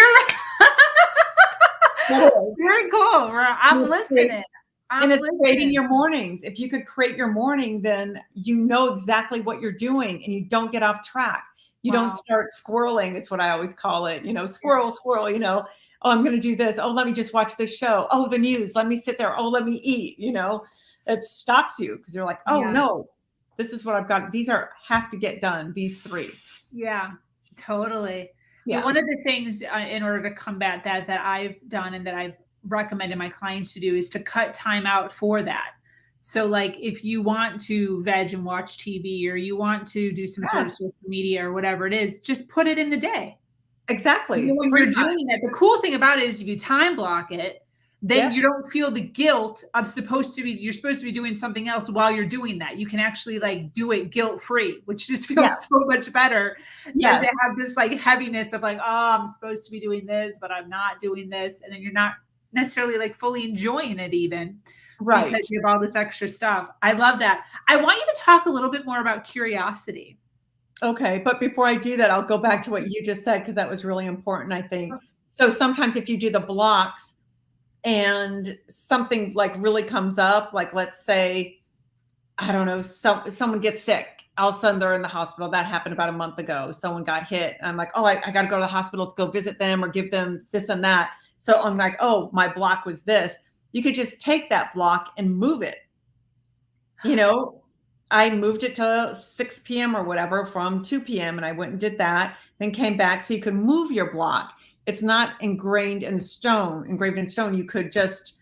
You're very cool. I'm listening. It's creating your mornings. If you could create your morning, then you know exactly what you're doing and you don't get off track. You don't start squirreling, is what I always call it. Squirrel, oh, I'm going to do this. Oh, let me just watch this show. Oh, the news. Let me sit there. Oh, let me eat. It stops you because you're like, oh no, this is what I've got. These have to get done. These 3. Yeah, totally. Yeah. One of the things in order to combat that I've done and that I've recommended my clients to do is to cut time out for that. So like if you want to veg and watch TV or you want to do some sort of social media or whatever it is, just put it in the day. Exactly. When you're doing that, the cool thing about it is if you time block it, then you don't feel the guilt of you're supposed to be doing something else while you're doing that. You can actually like do it guilt-free, which just feels so much better than to have this like heaviness of like, oh, I'm supposed to be doing this, but I'm not doing this. And then you're not necessarily like fully enjoying it even because you have all this extra stuff. I love that. I want you to talk a little bit more about curiosity. Okay. But before I do that, I'll go back to what you just said, because that was really important, I think. So sometimes if you do the blocks and something like really comes up, like let's say, I don't know, someone gets sick. All of a sudden they're in the hospital. That happened about a month ago. Someone got hit. And I'm like, oh, I got to go to the hospital to go visit them or give them this and that. So I'm like, oh, my block was this. You could just take that block and move it. I moved it to 6 p.m. or whatever from 2 p.m. and I went and did that, then came back. So you could move your block. It's not engraved in stone. You could just,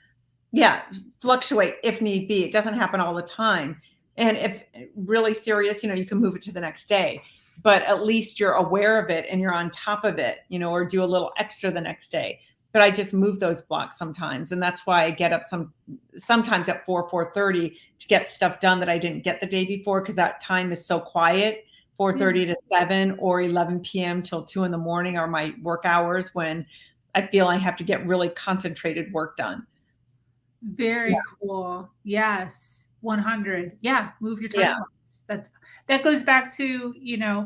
fluctuate if need be. It doesn't happen all the time. And if really serious, you can move it to the next day. But at least you're aware of it and you're on top of it, or do a little extra the next day. But I just move those blocks sometimes. And that's why I get up sometimes at 4:30 to get stuff done that I didn't get the day before, because that time is so quiet. 4:30 to 7 or 11 p.m. till 2 in the morning are my work hours when I feel I have to get really concentrated work done. Very cool. Yes. 100. Yeah. Move your time. That goes back to,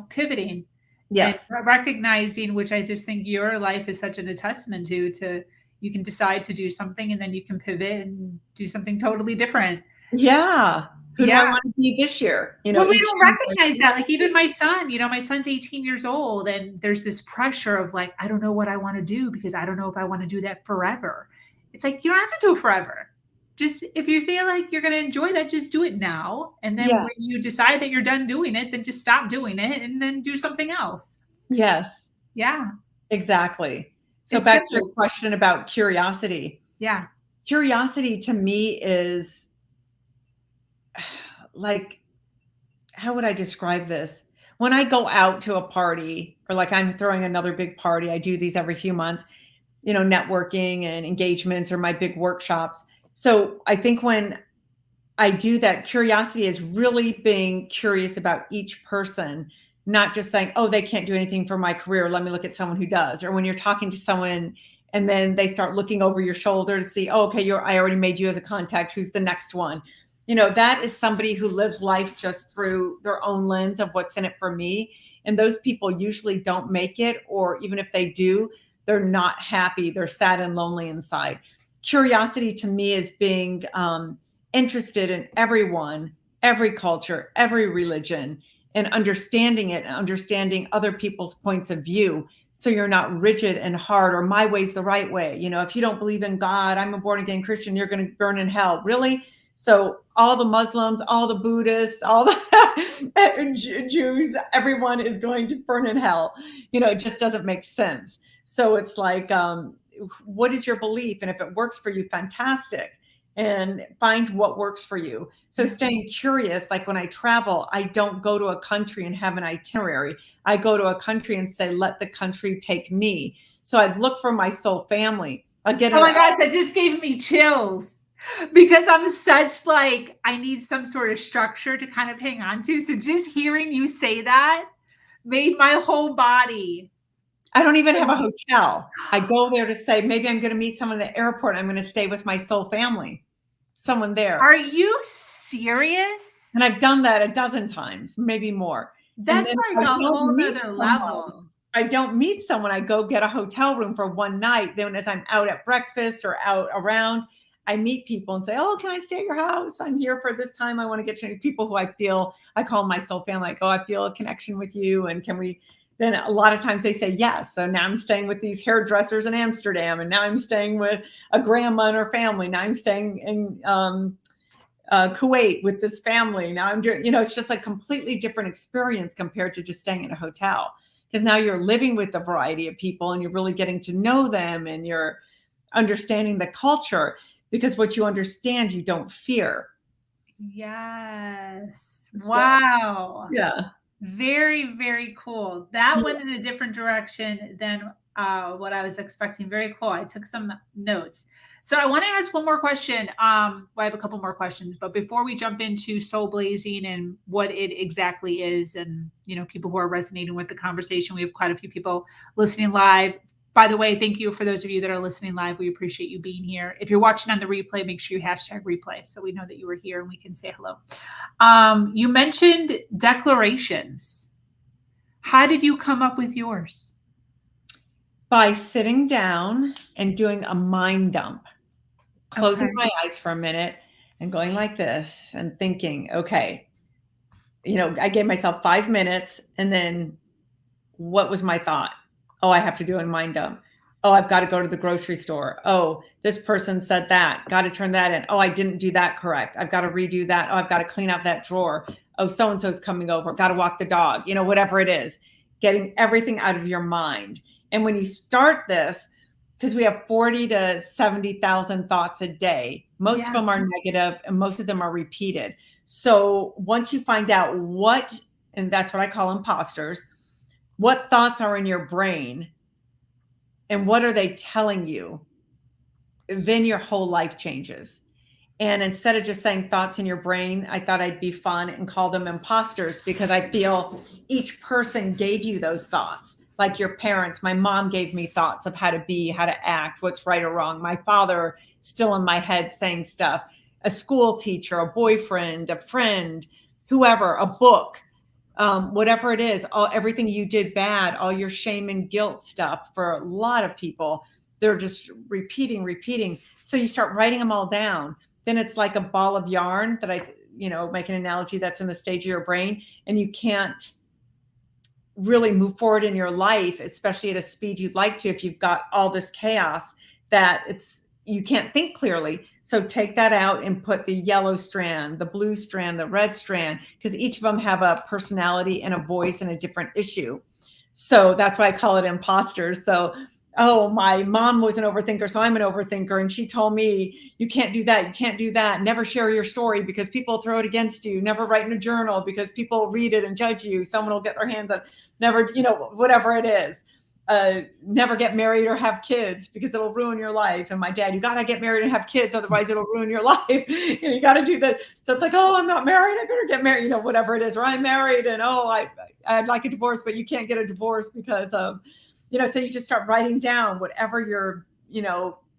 pivoting. Yes. And recognizing, which I just think your life is such a testament to you can decide to do something and then you can pivot and do something totally different. Yeah. Who do I want to be this year? Well, we don't recognize that. Like even my son, my son's 18 years old and there's this pressure of like, I don't know what I want to do because I don't know if I want to do that forever. It's like, you don't have to do it forever. Just if you feel like you're going to enjoy that, just do it now. And then when you decide that you're done doing it, then just stop doing it and then do something else. Yes. Yeah. Exactly. So back to your question about curiosity. Yeah. Curiosity to me is like, how would I describe this? When I go out to a party or like I'm throwing another big party, I do these every few months, networking and engagements or my big workshops. So I think when I do that, curiosity is really being curious about each person, not just saying, oh, they can't do anything for my career. Let me look at someone who does. Or when you're talking to someone and then they start looking over your shoulder to see, oh, okay, I already made you as a contact. Who's the next one? That is somebody who lives life just through their own lens of what's in it for me. And those people usually don't make it, or even if they do, they're not happy. They're sad and lonely inside. Curiosity to me is being interested in everyone, every culture, every religion, and understanding it and understanding other people's points of view. So you're not rigid and hard or my way's the right way. If you don't believe in God, I'm a born again Christian, you're going to burn in hell. Really? So all the Muslims, all the Buddhists, all the Jews, everyone is going to burn in hell. It just doesn't make sense. So it's like, what is your belief? And if it works for you, fantastic. and find what works for you. So staying curious, like when I travel, I don't go to a country and have an itinerary. I go to a country and say, let the country take me. So I'd look for my soul family. I get Oh my gosh, that just gave me chills because I'm such like, I need some sort of structure to kind of hang on to. So just hearing you say that made my whole body. I don't even have a hotel. I go there to say, maybe I'm going to meet someone at the airport. I'm going to stay with my soul family, someone there. Are you serious? And I've done that a dozen times, maybe more. That's like a whole nother level. I don't meet someone. I go get a hotel room for one night. Then as I'm out at breakfast or out around, I meet people and say, oh, can I stay at your house? I'm here for this time. I want to get to know people who I call my soul family. Like, oh, I feel a connection with you. And can we? Then a lot of times they say yes. So now I'm staying with these hairdressers in Amsterdam. And now I'm staying with a grandma and her family. Now I'm staying in Kuwait with this family. Now I'm doing, it's just like completely different experience compared to just staying in a hotel. Because now you're living with a variety of people and you're really getting to know them and you're understanding the culture, because what you understand, you don't fear. Yes. Wow. Yeah. Very, very cool. That went in a different direction than what I was expecting. Very cool. I took some notes. So I want to ask one more question. Well, I have a couple more questions, but before we jump into soul blazing and what it exactly is, and people who are resonating with the conversation, we have quite a few people listening live. By the way, thank you for those of you that are listening live. We appreciate you being here. If you're watching on the replay, make sure you hashtag replay so we know that you were here and we can say hello. You mentioned declarations. How did you come up with yours? By sitting down and doing a mind dump, closing my eyes for a minute and going like this and thinking, okay, I gave myself 5 minutes, and then what was my thought? Oh, I have to do a mind dump. Oh, I've got to go to the grocery store. Oh, this person said that. Got to turn that in. Oh, I didn't do that correct. I've got to redo that. Oh, I've got to clean out that drawer. Oh, so-and-so is coming over. Got to walk the dog. Whatever it is, getting everything out of your mind. And when you start this, because we have 40 to 70,000 thoughts a day, most of them are negative and most of them are repeated. So once you find out and that's what I call imposters, what thoughts are in your brain and what are they telling you, then your whole life changes. And instead of just saying thoughts in your brain, I thought I'd be fun and call them imposters, because I feel each person gave you those thoughts. Like your parents, my mom gave me thoughts of how to be, how to act, what's right or wrong. My father still in my head saying stuff, a school teacher, a boyfriend, a friend, whoever, a book. Whatever it is, everything you did bad, all your shame and guilt stuff, for a lot of people, they're just repeating. So you start writing them all down. Then it's like a ball of yarn that I, make an analogy, that's in the stage of your brain, and you can't really move forward in your life, especially at a speed you'd like to, if you've got all this chaos that you can't think clearly. So take that out and put the yellow strand, the blue strand, the red strand, because each of them have a personality and a voice and a different issue. So that's why I call it imposters. So, oh, my mom was an overthinker, so I'm an overthinker. And she told me, you can't do that. You can't do that. Never share your story because people throw it against you. Never write in a journal because people read it and judge you. Someone will get their hands on, never, whatever it is. Never get married or have kids because it'll ruin your life. And my dad, you got to get married and have kids, otherwise it'll ruin your life. You got to do that. So it's like, oh, I'm not married, I better get married, whatever it is. Or I'm married and I'd like a divorce, but you can't get a divorce because of, so you just start writing down whatever your,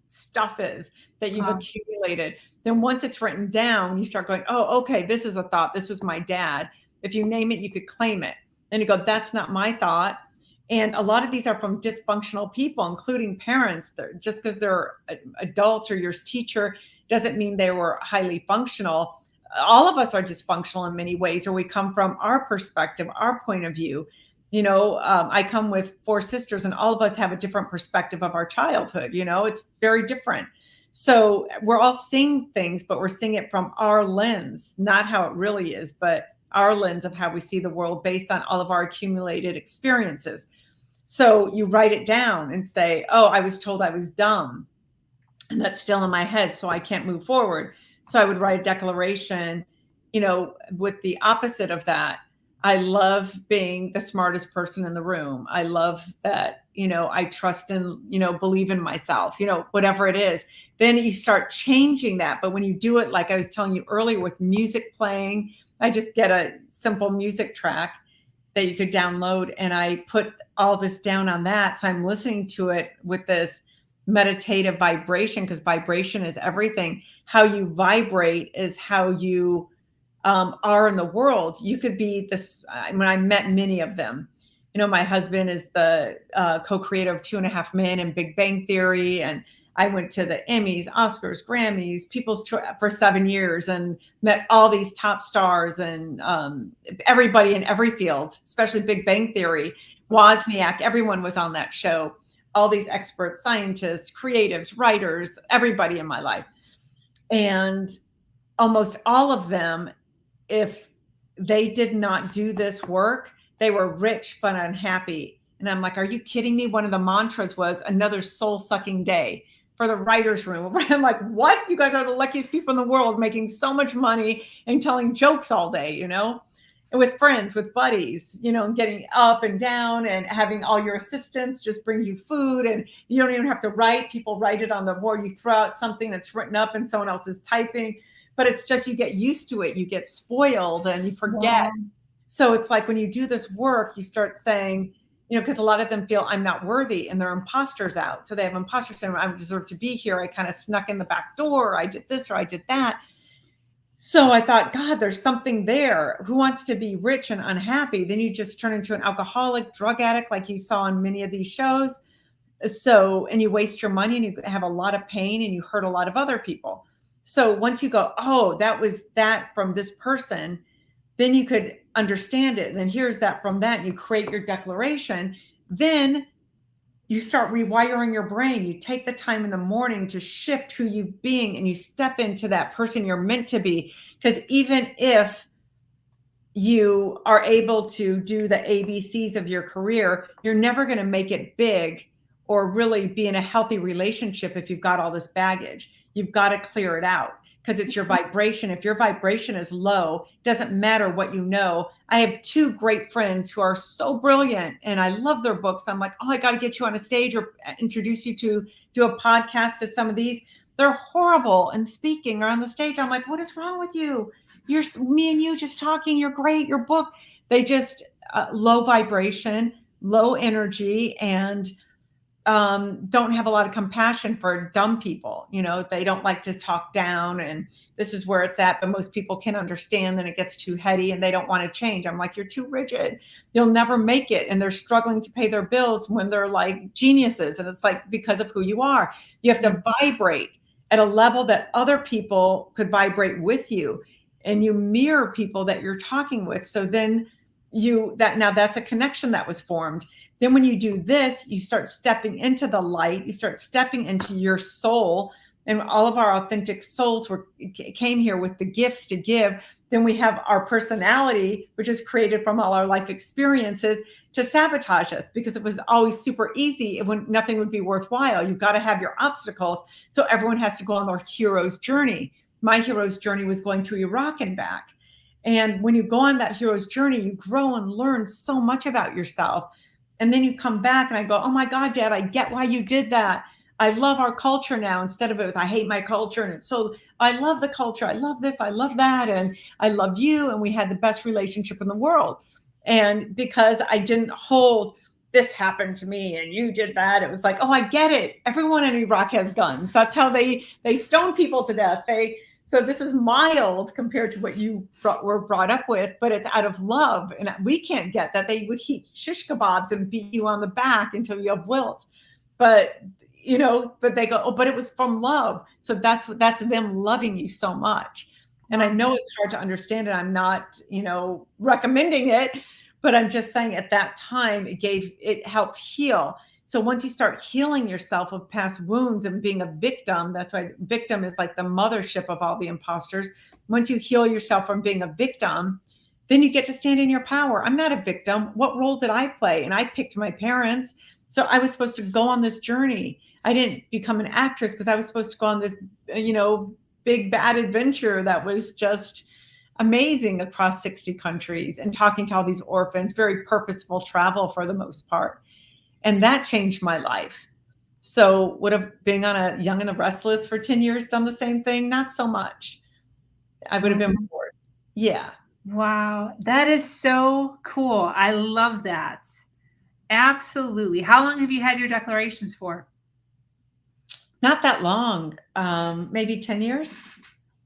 stuff is that you've accumulated. Then once it's written down, you start going, oh, okay, this is a thought. This was my dad. If you name it, you could claim it. And you go, that's not my thought. And a lot of these are from dysfunctional people, including parents. Just because they're adults or your teacher doesn't mean they were highly functional. All of us are dysfunctional in many ways, or we come from our perspective, our point of view. I come with 4 sisters and all of us have a different perspective of our childhood. It's very different. So we're all seeing things, but we're seeing it from our lens, not how it really is, but our lens of how we see the world based on all of our accumulated experiences. So you write it down and say, oh, I was told I was dumb. and that's still in my head, so I can't move forward. So I would write a declaration, with the opposite of that. I love being the smartest person in the room. I love that, I trust and, believe in myself, whatever it is. Then you start changing that. But when you do it, like I was telling you earlier, with music playing, I just get a simple music track that you could download, and I put all this down on that. So I'm listening to it with this meditative vibration, because vibration is everything. How you vibrate is how you are in the world. You could be this. When I met many of them, my husband is the co-creator of 2.5 Men and Big Bang Theory, and I went to the Emmys, Oscars, Grammys, People's Choice for 7 years, and met all these top stars and everybody in every field, especially Big Bang Theory, Wozniak. Everyone was on that show. All these experts, scientists, creatives, writers, everybody in my life. And almost all of them, if they did not do this work, they were rich but unhappy. And I'm like, are you kidding me? One of the mantras was another soul-sucking day for the writer's room. I'm like, what? You guys are the luckiest people in the world, making so much money and telling jokes all day, and with friends, with buddies, and getting up and down and having all your assistants just bring you food, and you don't even have to write. People write it on the board. You throw out something that's written up and someone else is typing. But it's just, you get used to it. You get spoiled and you forget. Wow. So it's like when you do this work, you start saying, because a lot of them feel I'm not worthy and they're imposters out. So they have imposter syndrome. I deserve to be here. I kind of snuck in the back door. I did this or I did that. So I thought, God, there's something there. Who wants to be rich and unhappy? Then you just turn into an alcoholic, drug addict, like you saw in many of these shows. So, and you waste your money and you have a lot of pain and you hurt a lot of other people. So once you go, oh, that was that from this person, then you could understand it. And then here's that from that. You create your declaration. Then you start rewiring your brain. You take the time in the morning to shift who you're being, and you step into that person you're meant to be. Because even if you are able to do the ABCs of your career, you're never going to make it big or really be in a healthy relationship if you've got all this baggage. You've got to clear it out, because it's your vibration. If your vibration is low, it doesn't matter what you know. I have 2 great friends who are so brilliant and I love their books. I'm like, oh, I got to get you on a stage or introduce you to do a podcast to some of these. They're horrible in speaking or on the stage. I'm like, what is wrong with you? You're me and you just talking. You're great. Your book. They just low vibration, low energy, and don't have a lot of compassion for dumb people. They don't like to talk down, and this is where it's at. But most people can understand, then it gets too heady and they don't want to change. I'm like, you're too rigid. You'll never make it. And they're struggling to pay their bills when they're like geniuses. And it's like, because of who you are, you have to vibrate at a level that other people could vibrate with you, and you mirror people that you're talking with. So then now that's a connection that was formed. Then when you do this, you start stepping into the light, you start stepping into your soul, and all of our authentic souls came here with the gifts to give. Then we have our personality, which is created from all our life experiences, to sabotage us, because it was always super easy. Nothing would be worthwhile. You've got to have your obstacles. So everyone has to go on their hero's journey. My hero's journey was going to Iraq and back. And when you go on that hero's journey, you grow and learn so much about yourself. And then you come back and I go, oh my God, Dad, I get why you did that. I love our culture now. Instead of it was, I hate my culture. And it's so, I love the culture. I love this. I love that. And I love you. And we had the best relationship in the world. And because I didn't hold, this happened to me and you did that, it was like, oh, I get it. Everyone in Iraq has guns. That's how they stone people to death. So this is mild compared to what you were brought up with, but it's out of love. And we can't get that. They would heat shish kebabs and beat you on the back until you have wilt. But they go, oh, but it was from love. So that's them loving you so much. And I know it's hard to understand it. I'm not, recommending it, but I'm just saying at that time, it helped heal. So once you start healing yourself of past wounds and being a victim, that's why victim is like the mothership of all the imposters. Once you heal yourself from being a victim, then you get to stand in your power. I'm not a victim. What role did I play? And I picked my parents. So I was supposed to go on this journey. I didn't become an actress because I was supposed to go on this, big bad adventure that was just amazing across 60 countries and talking to all these orphans, very purposeful travel for the most part. And that changed my life. So would have been on a Young and the Restless for 10 years done the same thing? Not so much. I would have been bored. Yeah. Wow. That is so cool. I love that. Absolutely. How long have you had your declarations for? Not that long. Maybe 10 years.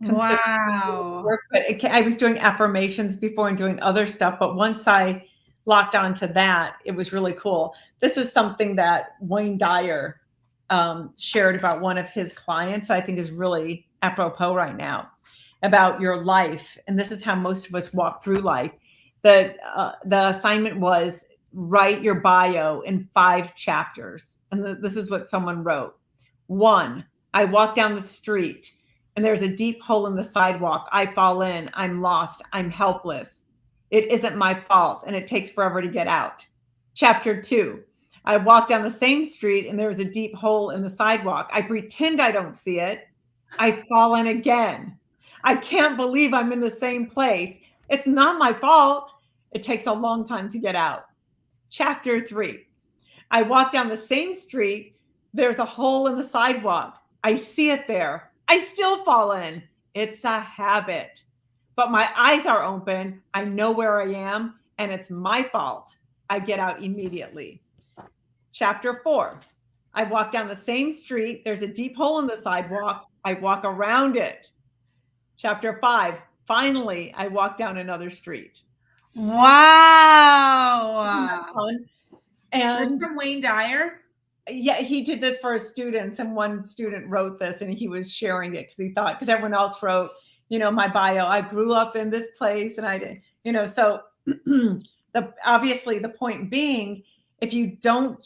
Wow. Work, but I was doing affirmations before and doing other stuff. But once I locked onto that, it was really cool. This is something that Wayne Dyer shared about one of his clients that I think is really apropos right now about your life. And this is how most of us walk through life. The assignment was write your bio in 5 chapters. And this is what someone wrote. 1, I walk down the street and there's a deep hole in the sidewalk. I fall in. I'm lost. I'm helpless. It isn't my fault and it takes forever to get out. Chapter 2, I walk down the same street and there was a deep hole in the sidewalk. I pretend I don't see it. I fall in again. I can't believe I'm in the same place. It's not my fault. It takes a long time to get out. Chapter 3, I walk down the same street. There's a hole in the sidewalk. I see it there. I still fall in. It's a habit. But my eyes are open. I know where I am, and it's my fault. I get out immediately. Chapter 4, I walk down the same street. There's a deep hole in the sidewalk. I walk around it. Chapter 5, finally, I walk down another street. Wow. And that's from Wayne Dyer? Yeah, he did this for his students, and one student wrote this and he was sharing it because everyone else wrote, my bio, I grew up in this place and I did, so obviously the point being, if you don't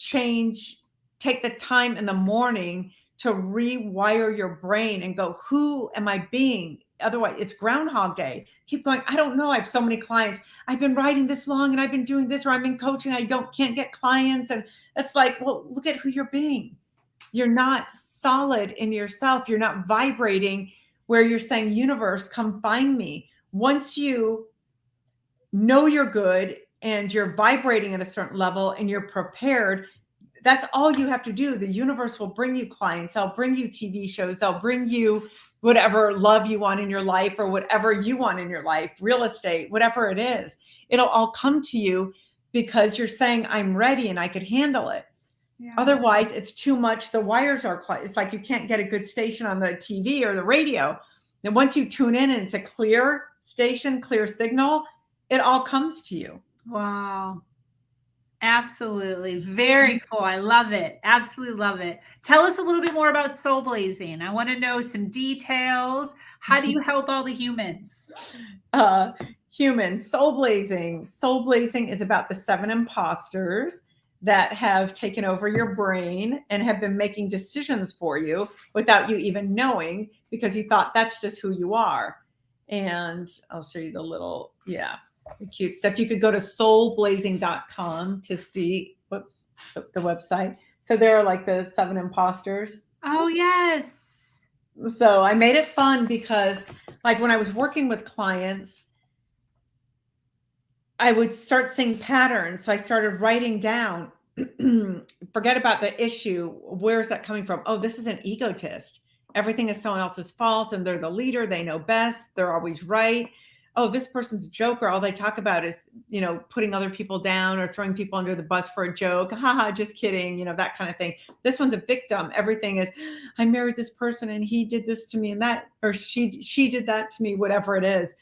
take the time in the morning to rewire your brain and go, who am I being? Otherwise, it's Groundhog Day. Keep going. I don't know. I have so many clients. I've been writing this long and I've been doing this, or I'm in coaching. Can't get clients. And it's like, well, look at who you're being. You're not solid in yourself. You're not vibrating where you're saying, universe, come find me. Once you know you're good and you're vibrating at a certain level and you're prepared, that's all you have to do. The universe will bring you clients. They'll bring you TV shows. They'll bring you whatever love you want in your life or whatever you want in your life, real estate, whatever it is. It'll all come to you because you're saying, I'm ready and I could handle it. Yeah. Otherwise, it's too much. The wires are, it's like you can't get a good station on the TV or the radio. And once you tune in and it's a clear station, clear signal, it all comes to you. Wow. Absolutely. Very cool. I love it. Absolutely love it. Tell us a little bit more about Soul Blazing. I want to know some details. How do you help all the humans? Humans, Soul Blazing. Soul Blazing is about the 7 imposters that have taken over your brain and have been making decisions for you without you even knowing, because you thought that's just who you are. And I'll show you the little, the cute stuff. You could go to soulblazing.com to see the website. So there are like the 7 imposters. Oh, yes. So I made it fun because like when I was working with clients, I would start seeing patterns. So I started writing down, forget about the issue. Where's that coming from? Oh, this is an egotist. Everything is someone else's fault and they're the leader. They know best. They're always right. Oh, this person's a joker. All they talk about is, putting other people down or throwing people under the bus for a joke. Haha, just kidding. That kind of thing. This one's a victim. Everything is, I married this person and he did this to me and that, or she did that to me, whatever it is.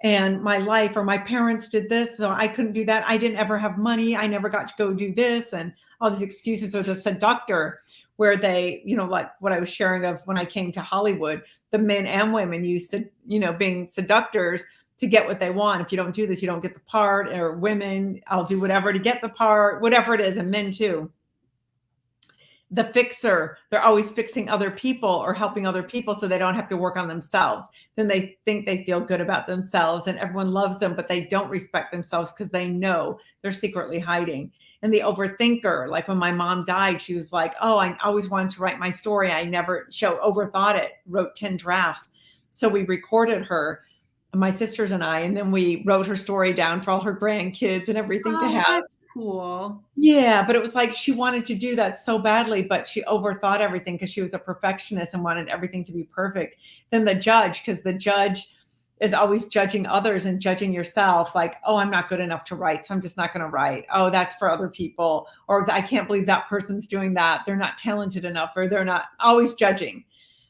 And my life or my parents did this, so I couldn't do that. I didn't ever have money. I never got to go do this. And all these excuses. Or the seductor where they, like what I was sharing of when I came to Hollywood, the men and women used to, being seductors to get what they want. If you don't do this, you don't get the part. Or women, I'll do whatever to get the part, whatever it is, and men too. The fixer, they're always fixing other people or helping other people so they don't have to work on themselves. Then they think they feel good about themselves and everyone loves them, but they don't respect themselves because they know they're secretly hiding. And the overthinker, like when my mom died, she was like, oh, I always wanted to write my story. I never overthought it, wrote 10 drafts. So we recorded her, my sisters and I, and then we wrote her story down for all her grandkids and everything to have. That's cool. Yeah, but it was like she wanted to do that so badly, but she overthought everything because she was a perfectionist and wanted everything to be perfect. Then the judge, because the judge is always judging others and judging yourself, like, oh, I'm not good enough to write, so I'm just not going to write. Oh, that's for other people. Or I can't believe that person's doing that. They're not talented enough, or they're not, always judging.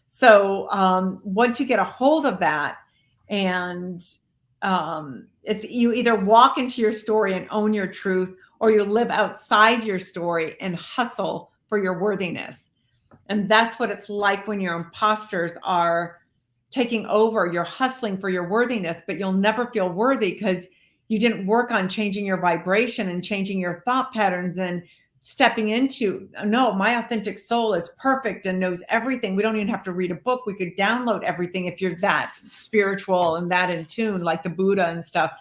So once you get a hold of that, and it's, you either walk into your story and own your truth, or you live outside your story and hustle for your worthiness. And that's what it's like when your imposters are taking over. You're hustling for your worthiness, but you'll never feel worthy because you didn't work on changing your vibration and changing your thought patterns and stepping into, no, my authentic soul is perfect and knows everything. We don't even have to read a book. We could download everything if you're that spiritual and that in tune, like the Buddha and stuff.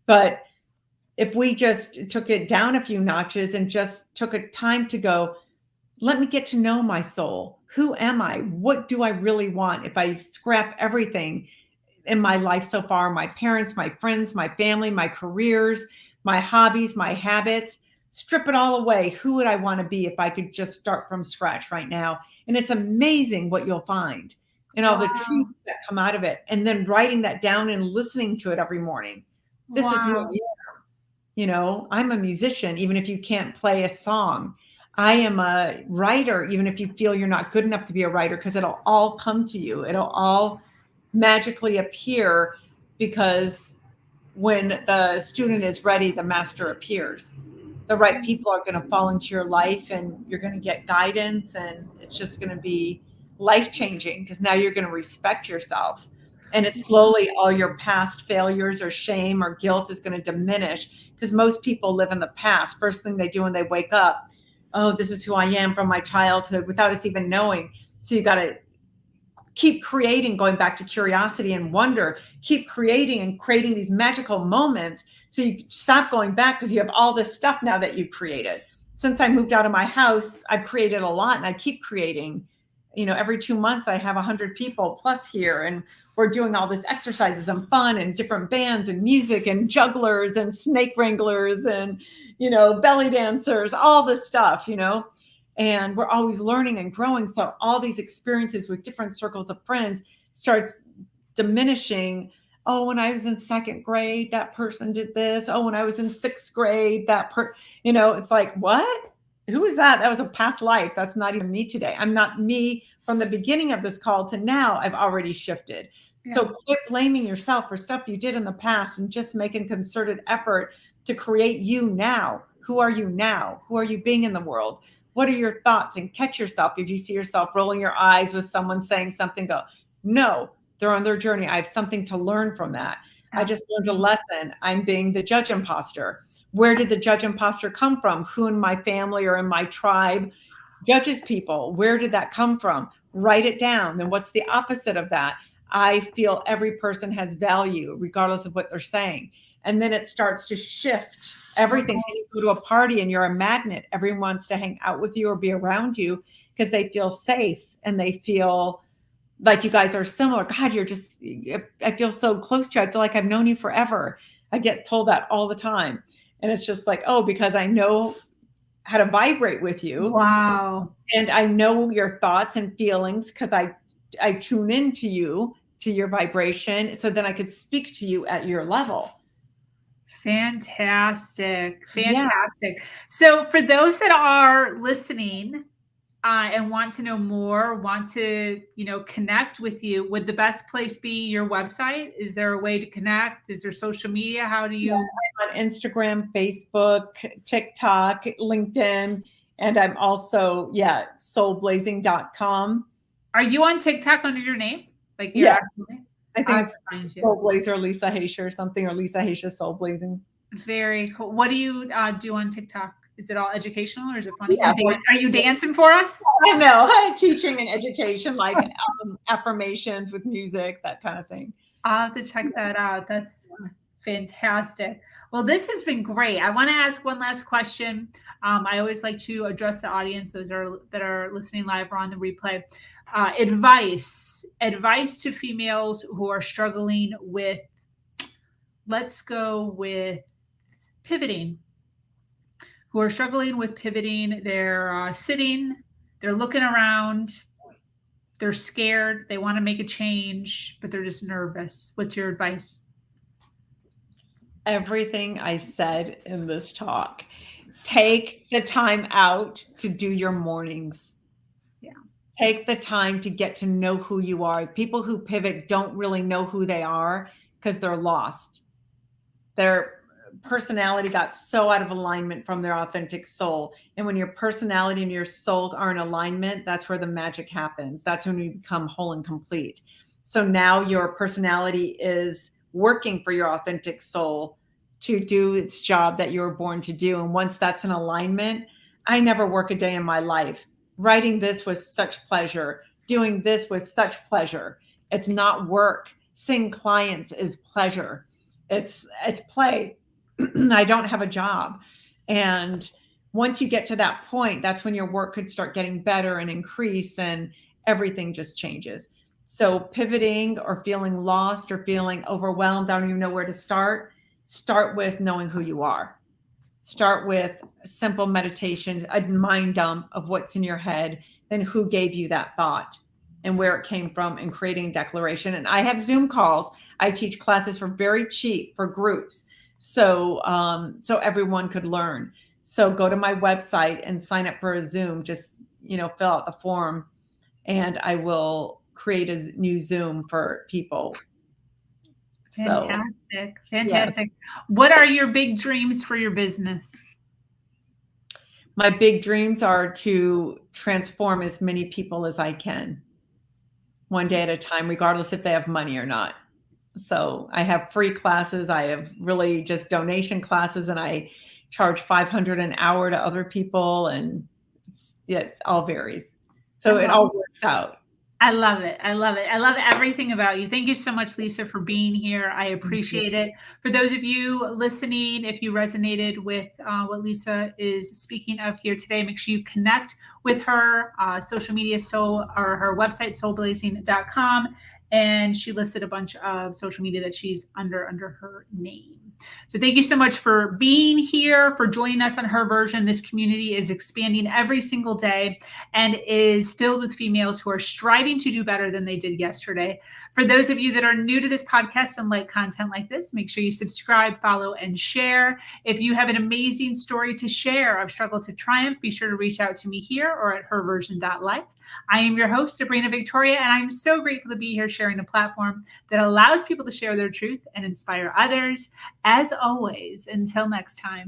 But if we just took it down a few notches and just took a time to go, let me get to know my soul. Who am I? What do I really want? If I scrap everything in my life so far, my parents, my friends, my family, my careers, my hobbies, my habits, strip it all away. Who would I want to be if I could just start from scratch right now? And it's amazing what you'll find and all the truths that come out of it. And then writing that down and listening to it every morning. This is who I am. You know, I'm a musician, even if you can't play a song. I am a writer, even if you feel you're not good enough to be a writer, because it'll all come to you. It'll all magically appear, because when the student is ready, the master appears. The right people are going to fall into your life and you're going to get guidance, and it's just going to be life-changing because now you're going to respect yourself. And it's slowly all your past failures or shame or guilt is going to diminish, because most people live in the past. First thing they do when they wake up, oh, this is who I am from my childhood, without us even knowing. So you got to keep creating, going back to curiosity and wonder, keep creating and creating these magical moments. So you stop going back, because you have all this stuff now that you created. Since I moved out of my house, I've created a lot, and I keep creating. You know, every 2 months I have 100 people plus here, and we're doing all this exercises and fun and different bands and music and jugglers and snake wranglers and, you know, belly dancers, all this stuff, you know. And we're always learning and growing. So all these experiences with different circles of friends starts diminishing. Oh, when I was in second grade, that person did this. Oh, when I was in sixth grade, you know, it's like, what? Who is that? That was a past life. That's not even me today. I'm not me from the beginning of this call to now. I've already shifted. Yeah. So quit blaming yourself for stuff you did in the past and just make a concerted effort to create you now. Who are you now? Who are you being in the world? What are your thoughts? And catch yourself. If you see yourself rolling your eyes with someone saying something, go, no, they're on their journey. I have something to learn from that. Absolutely. I just learned a lesson. I'm being the judge imposter. Where did the judge imposter come from? Who in my family or in my tribe judges people? Where did that come from? Write it down. Then what's the opposite of that? I feel every person has value, regardless of what they're saying. And then it starts to shift everything. You go to a party and you're a magnet. Everyone wants to hang out with you or be around you because they feel safe and they feel like you guys are similar. God, I feel so close to you. I feel like I've known you forever. I get told that all the time. And it's just like, oh, because I know how to vibrate with you. Wow. And I know your thoughts and feelings because I tune into you, to your vibration. So then I could speak to you at your level. Fantastic. Yeah. So for those that are listening and want to know more, want to, connect with you, would the best place be your website? Is there a way to connect? Is there social media? How do you? Yes, I'm on Instagram, Facebook, TikTok, LinkedIn, and I'm also, soulblazing.com. Are you on TikTok under your name? Yes. I think it's Soul Blazer, Lisa Haisha or something, or Lisa Haisha Soul Blazing. Very cool. What do you do on TikTok? Is it all educational or is it funny? Yeah. Are you dancing for us? I know. Teaching and education, like affirmations with music, that kind of thing. I'll have to check that out. That's fantastic. Well, this has been great. I want to ask one last question. I always like to address the audience, those that are listening live or on the replay. Advice to females who are struggling with, let's go with pivoting, who are struggling with pivoting. They're sitting, they're looking around, they're scared, they want to make a change, but they're just nervous. What's your advice? Everything I said in this talk. Take the time out to do your mornings. Yeah. Take the time to get to know who you are. People who pivot don't really know who they are because they're lost. Their personality got so out of alignment from their authentic soul. And when your personality and your soul are in alignment, that's where the magic happens. That's when you become whole and complete. So now your personality is working for your authentic soul to do its job that you were born to do. And once that's in alignment, I never work a day in my life. Writing this was such pleasure. Doing this was such pleasure. It's not work. Seeing clients is pleasure. It's play. I don't have a job. And once you get to that point, that's when your work could start getting better and increase, and everything just changes. So pivoting or feeling lost or feeling overwhelmed, I don't even know where to start with knowing who you are. Start with simple meditation, a mind dump of what's in your head, then who gave you that thought and where it came from, and creating declaration. And I have Zoom calls. I teach classes for very cheap for groups. So everyone could learn. So go to my website and sign up for a Zoom. Just, fill out the form and I will create a new Zoom for people. Fantastic. Fantastic. Yes. What are your big dreams for your business? My big dreams are to transform as many people as I can, one day at a time, regardless if they have money or not. So I have free classes. I have really just donation classes, and I charge $500 an hour to other people, and it all varies. So it all works out. I love it. I love it. I love everything about you. Thank you so much, Lisa, for being here. I appreciate it. For those of you listening, if you resonated with what Lisa is speaking of here today, make sure you connect with her social media, or her website, soulblazing.com. And she listed a bunch of social media that she's under her name. So thank you so much for being here, for joining us on Her Version. This community is expanding every single day and is filled with females who are striving to do better than they did yesterday. For those of you that are new to this podcast and like content like this, make sure you subscribe, follow, and share. If you have an amazing story to share of struggle to triumph, be sure to reach out to me here or at herversion.life. I am your host, Sabrina Victoria, and I'm so grateful to be here sharing a platform that allows people to share their truth and inspire others. As always, until next time.